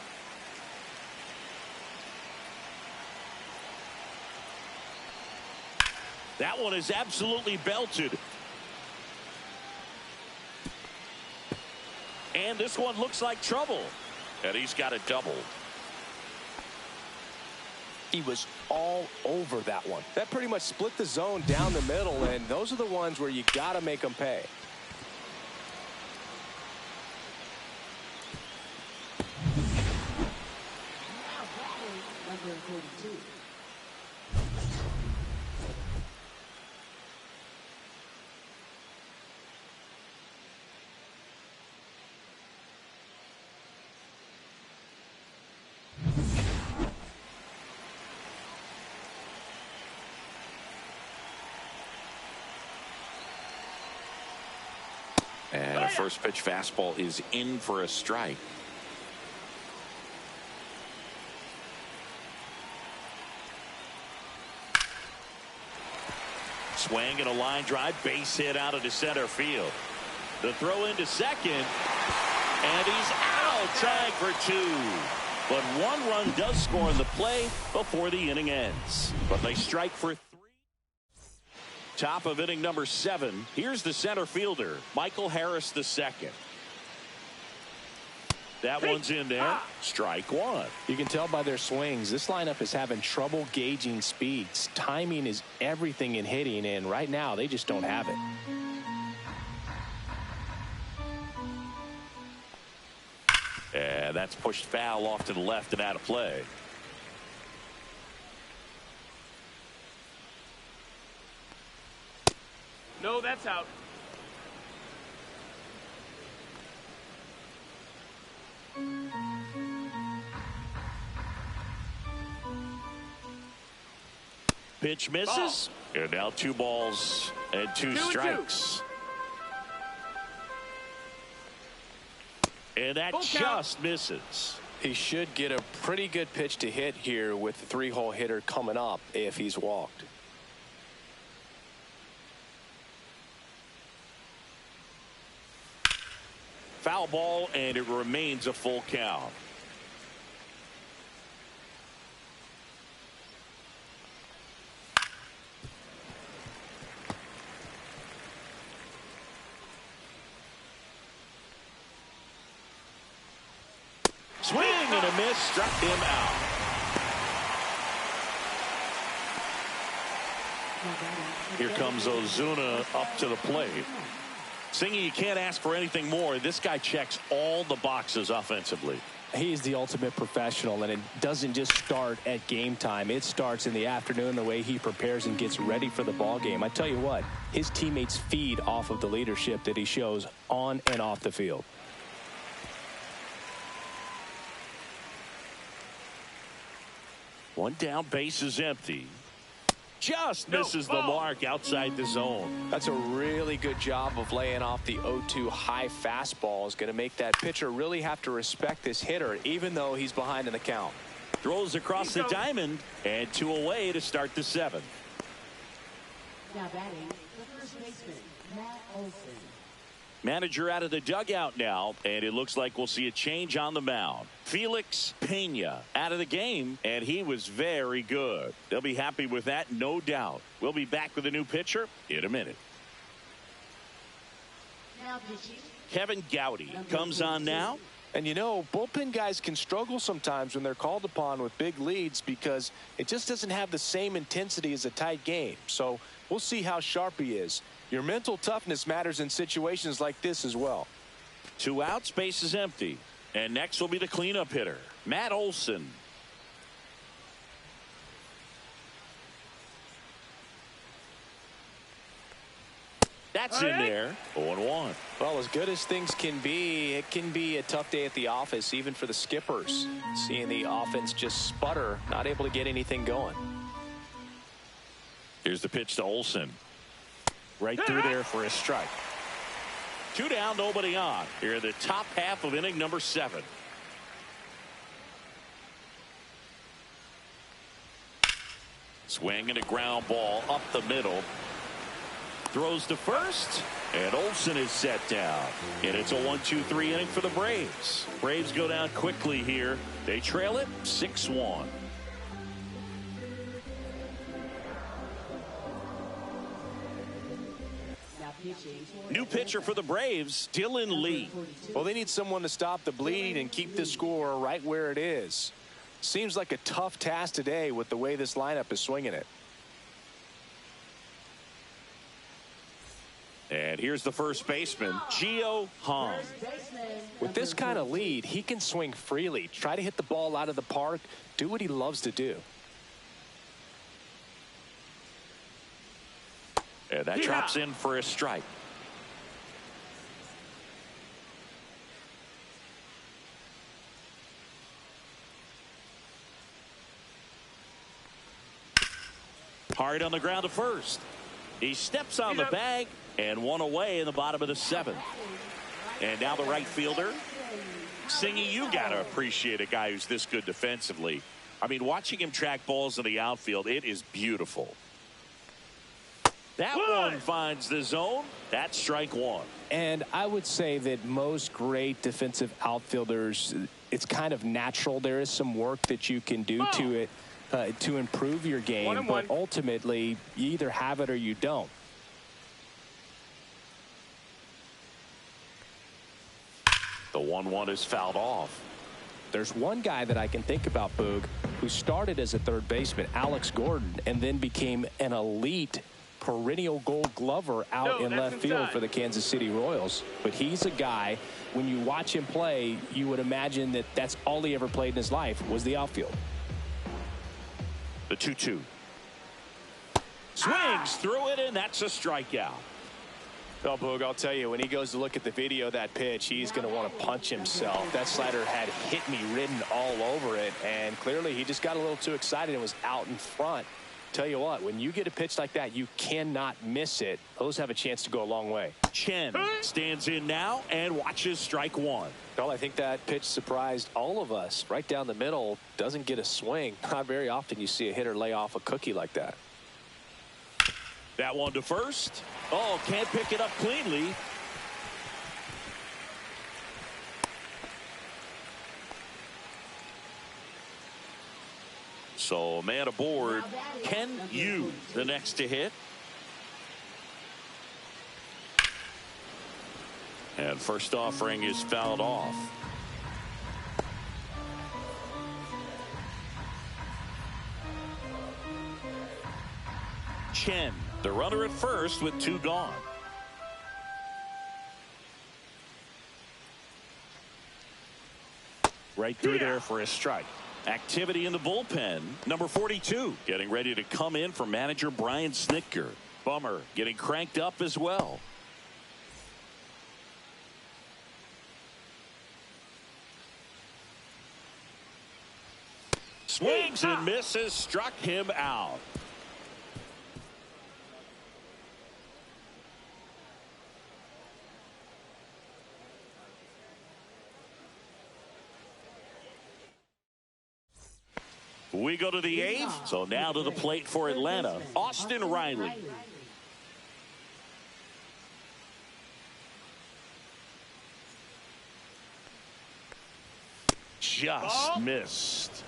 That one is absolutely belted. And this one looks like trouble. And he's got a double. He was all over that one. That pretty much split the zone down the middle, and those are the ones where you got to make them pay. Now batting number 42. And a first pitch fastball is in for a strike. Swing and a line drive, base hit out into center field. The throw into second, and he's out, trying for 2. But 1 run does score in the play before the inning ends. But they strike for 3. Top of inning number 7. Here's the center fielder, Michael Harris II. That one's in there. Strike 1. You can tell by their swings, this lineup is having trouble gauging speeds. Timing is everything in hitting, and right now they just don't have it. And that's pushed foul off to the left and out of play. No, that's out. Pitch misses. Ball. And now 2 balls and 2 strikes. And that just misses. He should get a pretty good pitch to hit here with the 3-hole hitter coming up if he's walked. Foul ball, and it remains a full count. Swing and a miss, struck him out. Here comes Ozuna up to the plate. Singy, you can't ask for anything more. This guy checks all the boxes offensively. He's the ultimate professional, and it doesn't just start at game time. It starts in the afternoon, the way he prepares and gets ready for the ball game. I tell you what, his teammates feed off of the leadership that he shows on and off the field. One down, base is empty. Just misses the mark outside the zone. That's a really good job of laying off the 0-2 high fastball. Is going to make that pitcher really have to respect this hitter, even though he's behind in the count. Throws across the diamond, and 2 away to start the 7th. Now batting the first baseman, Matt Olson. Manager out of the dugout now, and it looks like we'll see a change on the mound. Felix Pena out of the game, and he was very good. They'll be happy with that, no doubt. We'll be back with a new pitcher in a minute. Now pitching. Kevin Gowdy comes on now. And, you know, bullpen guys can struggle sometimes when they're called upon with big leads because it just doesn't have the same intensity as a tight game. So we'll see how sharp he is. Your mental toughness matters in situations like this as well. 2 outs, base is empty. And next will be the cleanup hitter, Matt Olson. That's in there. 0-1. Well, as good as things can be, it can be a tough day at the office, even for the skippers. Seeing the offense just sputter, not able to get anything going. Here's the pitch to Olson. Right through there for a strike. 2 down, nobody on. Here in the top half of inning number 7. Swing and a ground ball up the middle. Throws to first, and Olson is set down. And it's a 1-2-3 inning for the Braves. Braves go down quickly here. They trail it 6-1. New pitcher for the Braves, Dylan Lee. Well, they need someone to stop the bleeding and keep this score right where it is. Seems like a tough task today with the way this lineup is swinging it. And here's the first baseman, Gio Hong. With this kind of lead, he can swing freely, try to hit the ball out of the park, do what he loves to do. And that drops in for a strike. Hard on the ground to first. He steps on the bag and 1 away in the bottom of the 7th. And now the right fielder. Singy, you got to appreciate a guy who's this good defensively. I mean, watching him track balls in the outfield, it is beautiful. That one finds the zone. That's strike 1. And I would say that most great defensive outfielders, it's kind of natural. There is some work that you can do to it to improve your game. But ultimately, you either have it or you don't. The 1-1 is fouled off. There's one guy that I can think about, Boog, who started as a third baseman, Alex Gordon, and then became an elite perennial gold glover out in left field for the Kansas City Royals. But he's a guy, when you watch him play, you would imagine that that's all he ever played in his life was the outfield. The 2-2. Swings through it, and that's a strikeout. Well, Boog, I'll tell you, when he goes to look at the video of that pitch, he's going to want to punch himself. That slider had hit me written all over it, and clearly he just got a little too excited and was out in front. Tell you what, when you get a pitch like that, you cannot miss it. Those have a chance to go a long way. Chen stands in now and watches strike 1. Well, I think that pitch surprised all of us. Right down the middle, doesn't get a swing. Not very often you see a hitter lay off a cookie like that. That one to first. Oh, can't pick it up cleanly. So, man aboard. Ken Yu, the next to hit. And first offering is fouled off. Chen, the runner at first with 2 gone. Right through there for a strike. Activity in the bullpen. Number 42 getting ready to come in for manager Brian Snitker. Bummer getting cranked up as well. Swings and misses, struck him out. We go to the 8th. So now to the plate for Atlanta, Austin Riley. Just missed.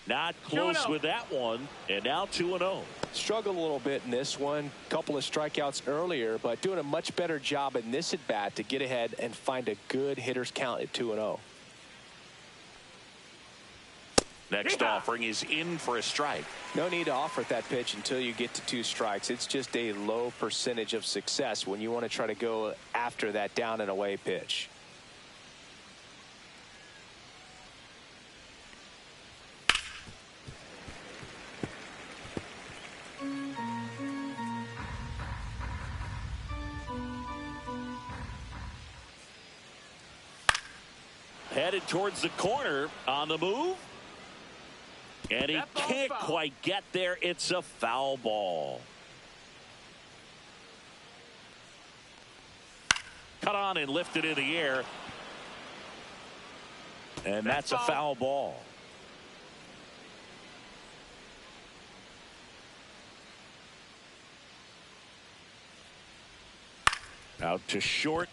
Not close with that one, and now 2-0. Struggled a little bit in this one. Couple of strikeouts earlier, but doing a much better job in this at bat to get ahead and find a good hitter's count at 2-0. Next offering is in for a strike. No need to offer at that pitch until you get to 2 strikes. It's just a low percentage of success when you want to try to go after that down and away pitch. Headed towards the corner on the move. And he can't quite get there. It's a foul ball. Cut on and lifted in the air. And that's a foul ball. Out to short.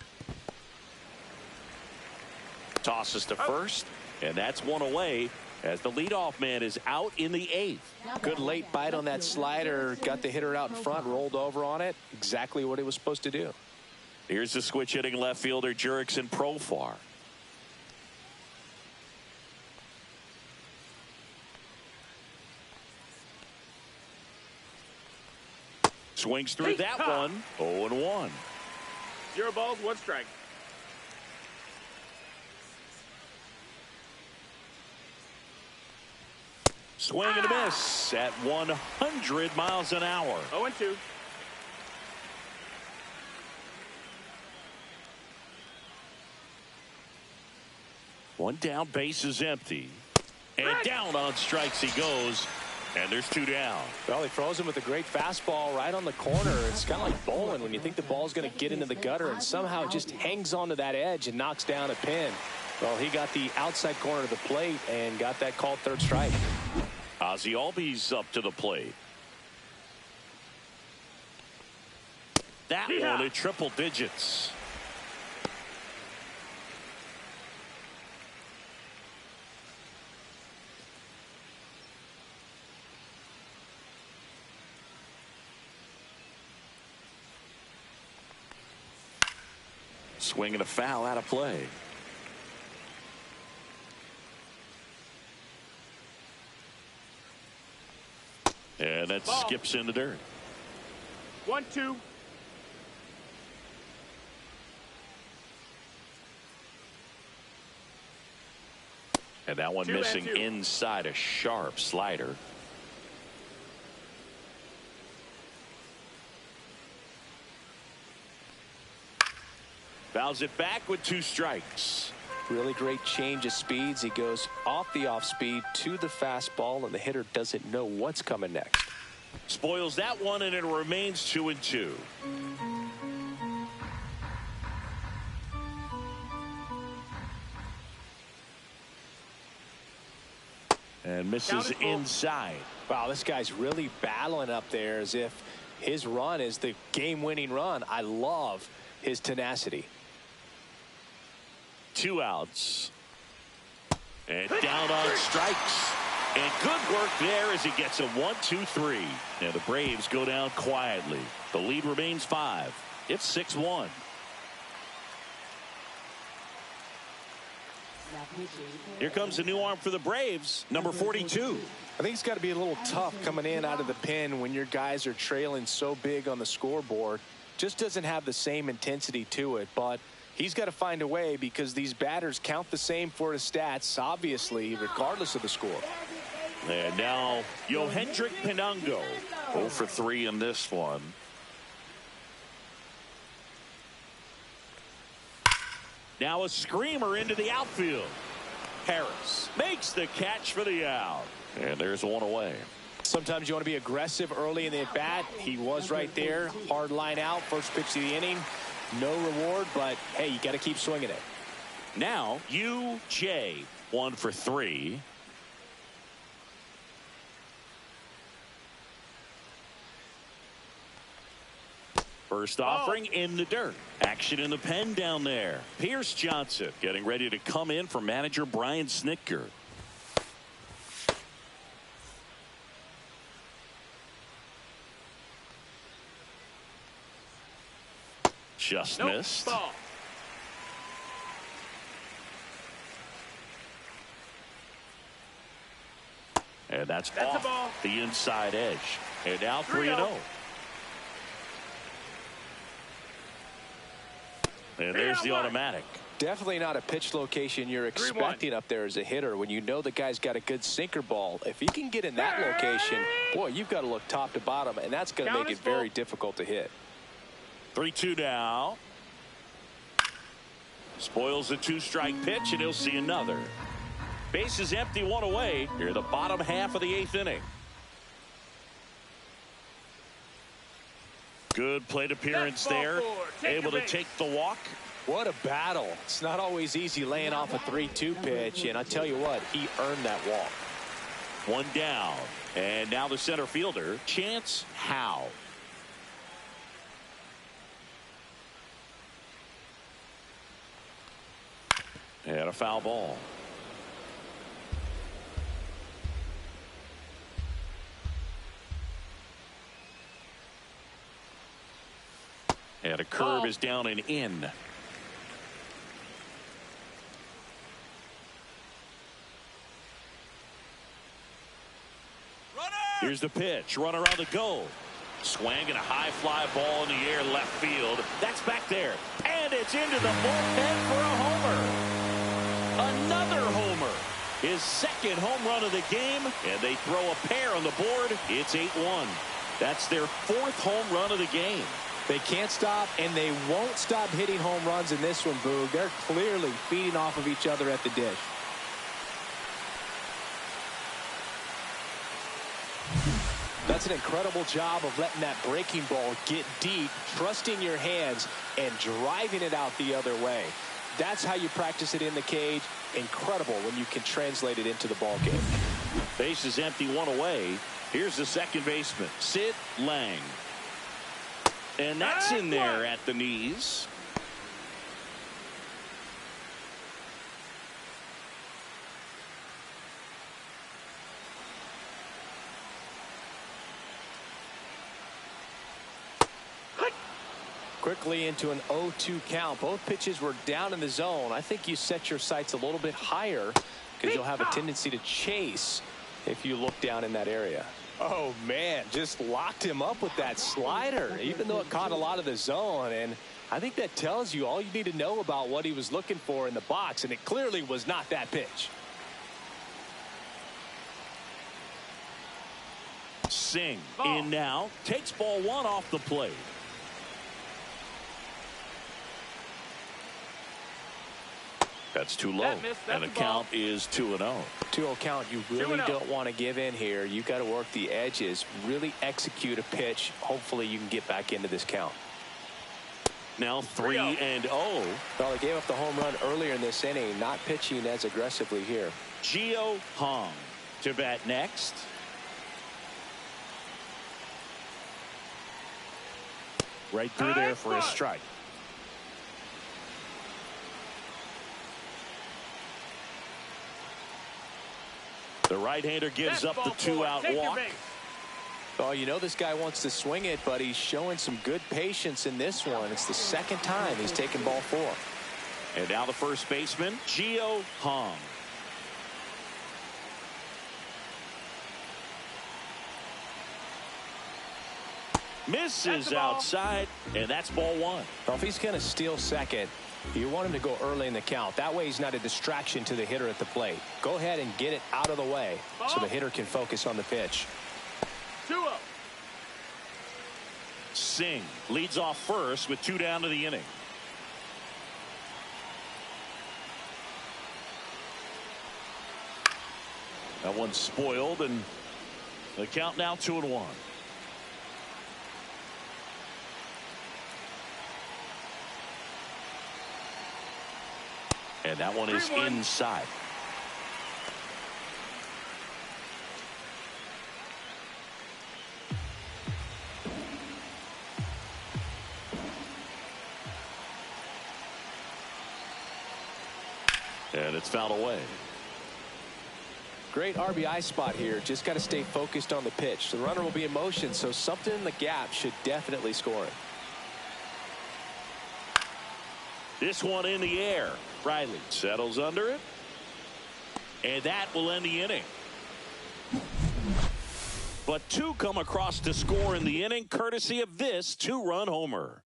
Tosses to first. And that's one away, as the leadoff man is out in the 8th. Good late bite on that slider. Got the hitter out in front, rolled over on it. Exactly what he was supposed to do. Here's the switch hitting left fielder Jurickson Profar. Swings through that one. 0-1. 0 balls, 1 strike. Swing and a miss at 100 miles an hour. 0-2. One down, base is empty. And down on strikes he goes. And there's 2 down. Well, he throws him with a great fastball right on the corner. It's kind of like bowling when you think the ball's going to get into the gutter and somehow it just hangs onto that edge and knocks down a pin. Well, he got the outside corner of the plate and got that called 3rd strike. Ozzie Albies up to the plate. That one at triple digits. Swing and a foul out of play. And that skips in the dirt. 1-2. And that one missing inside, a sharp slider. Fouls it back with 2 strikes. Really great change of speeds. He goes off the off speed to the fastball, and the hitter doesn't know what's coming next. Spoils that one, and it remains 2-2. And misses inside. Wow, this guy's really battling up there as if his run is the game-winning run. I love his tenacity. 2 outs. And down on strikes. And good work there as he gets a 1-2-3. And the Braves go down quietly. The lead remains 5. It's 6-1. Here comes a new arm for the Braves, number 42. I think it's got to be a little tough coming in out of the pen when your guys are trailing so big on the scoreboard. Just doesn't have the same intensity to it, but he's got to find a way because these batters count the same for his stats, obviously, regardless of the score. And now, Yohendrick Pinungo, 0 for 3 in this one. Now a screamer into the outfield. Harris makes the catch for the out. And there's one away. Sometimes you want to be aggressive early in the at-bat. He was right there. Hard line out. First pitch of the inning. No reward, but, hey, you got to keep swinging it. Now, UJ, 1 for 3. First offering in the dirt. Action in the pen down there. Pierce Johnson getting ready to come in for manager Brian Snitker. Just Nope, missed. ball. And that's That's a off ball. the inside edge. And now 3-0. And there's the automatic. Definitely not a pitch location you're expecting up there as a hitter when you know the guy's got a good sinker ball. If he can get in that location, boy, you've got to look top to bottom, and that's going to make it very difficult to hit. 3-2 now. Spoils a 2-strike pitch, and he'll see another. Base is empty, 1 away. Here, the bottom half of the 8th inning. Good plate appearance there. Able to take the walk. What a battle. It's not always easy laying off a 3-2 pitch, and I tell you what, he earned that walk. 1 down. And now the center fielder, Chance Howe. And a foul ball. And a curve is down and in. Here's the pitch. Runner on the go. Swinging a high fly ball in the air left field. That's back there. And it's into the bullpen for a homer. Another homer. His second home run of the game. And they throw a pair on the board. It's 8-1. That's their 4th home run of the game. They can't stop, and they won't stop hitting home runs in this one, Boog. They're clearly feeding off of each other at the dish. That's an incredible job of letting that breaking ball get deep, trusting your hands, and driving it out the other way. That's how you practice it in the cage. Incredible when you can translate it into the ball game. Base is empty, 1 away. Here's the second baseman, Sid Lang. And that's in there at the knees. Quickly into an 0-2 count. Both pitches were down in the zone. I think you set your sights a little bit higher because you'll have a tendency to chase if you look down in that area. Oh, man, just locked him up with that slider, even though it caught a lot of the zone. And I think that tells you all you need to know about what he was looking for in the box, and it clearly was not that pitch. Singh in now. Takes ball 1 off the plate. That's too low. And the count is 2-0. 2-0 count. You really don't want to give in here. You got to work the edges, really execute a pitch. Hopefully you can get back into this count. Now 3-0. Well, they gave up the home run earlier in this inning, not pitching as aggressively here. Gio Hong to bat next. Right through there for a strike. The right-hander gives up the 2-out walk. Oh, you know this guy wants to swing it, but he's showing some good patience in this one. It's the second time he's taken ball 4. And now the first baseman, Gio Hong. Misses outside, and that's ball 1. Well, if he's going to steal second, you want him to go early in the count. That way he's not a distraction to the hitter at the plate. Go ahead and get it out of the way so the hitter can focus on the pitch. 2-0. Singh leads off first with 2 down to the inning. That one's spoiled, and the count now 2-1. And that one is inside. And it's fouled away. Great RBI spot here. Just got to stay focused on the pitch. The runner will be in motion, so something in the gap should definitely score it. This one in the air. Riley settles under it. And that will end the inning. But two come across to score in the inning, courtesy of this two-run homer.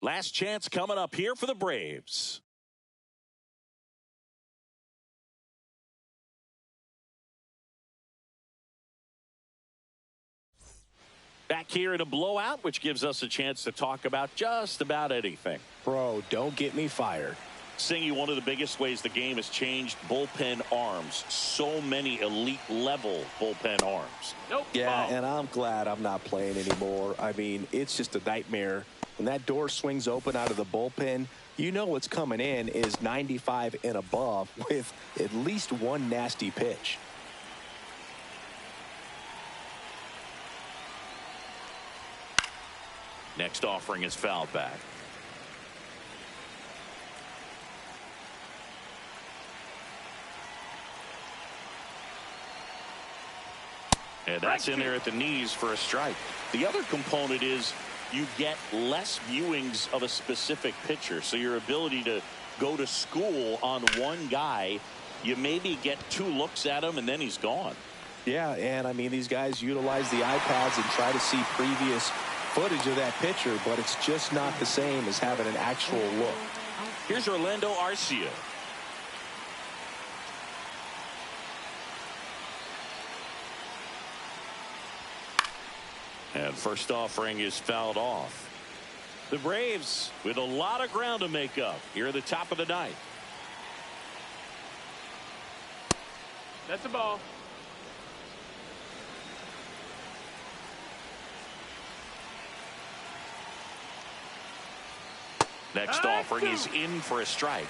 Last chance coming up here for the Braves. Back here in a blowout, which gives us a chance to talk about just about anything. Bro, don't get me fired. Singy, one of the biggest ways the game has changed, bullpen arms. So many elite level bullpen arms. Nope. Yeah, ball. and I'm glad I'm not playing anymore. I mean, it's just a nightmare. When that door swings open out of the bullpen, you know what's coming in is 95 and above with at least one nasty pitch. Next offering is fouled back. And that's in there at the knees for a strike. The other component is you get less viewings of a specific pitcher. So your ability to go to school on one guy, you maybe get 2 looks at him and then he's gone. Yeah, and I mean, these guys utilize the iPads and try to see previous footage of that pitcher, but it's just not the same as having an actual look. Here's Orlando Arcia. And first offering is fouled off. The Braves with a lot of ground to make up here at the top of the ninth. That's a ball. Next offering is in for a strike.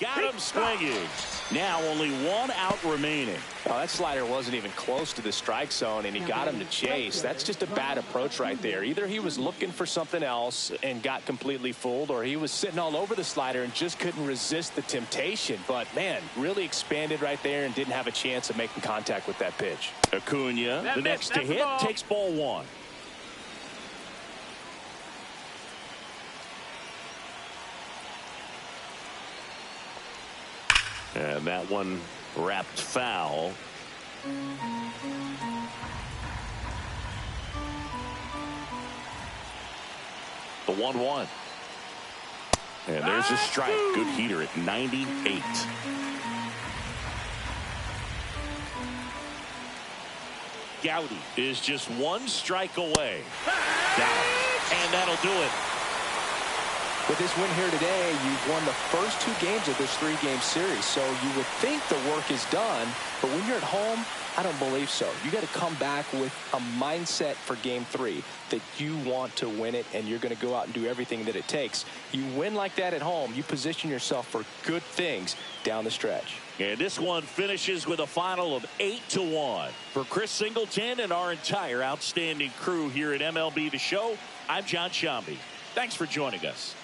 Got him swinging. Now only 1 out remaining. Oh, that slider wasn't even close to the strike zone, and he got him to chase. That's just a bad approach right there. Either he was looking for something else and got completely fooled, or he was sitting all over the slider and just couldn't resist the temptation. But, man, really expanded right there and didn't have a chance of making contact with that pitch. Acuna, the next to hit, takes ball 1. And that one wrapped foul. The 1-1. And there's a strike. Good heater at 98. Gowdy is just 1 strike away. Down. And that'll do it. With this win here today, you've won the first 2 games of this 3-game series. So you would think the work is done, but when you're at home, I don't believe so. You got to come back with a mindset for game 3 that you want to win it, and you're going to go out and do everything that it takes. You win like that at home, you position yourself for good things down the stretch. And this one finishes with a final of 8-1. For Chris Singleton and our entire outstanding crew here at MLB The Show, I'm John Shambi. Thanks for joining us.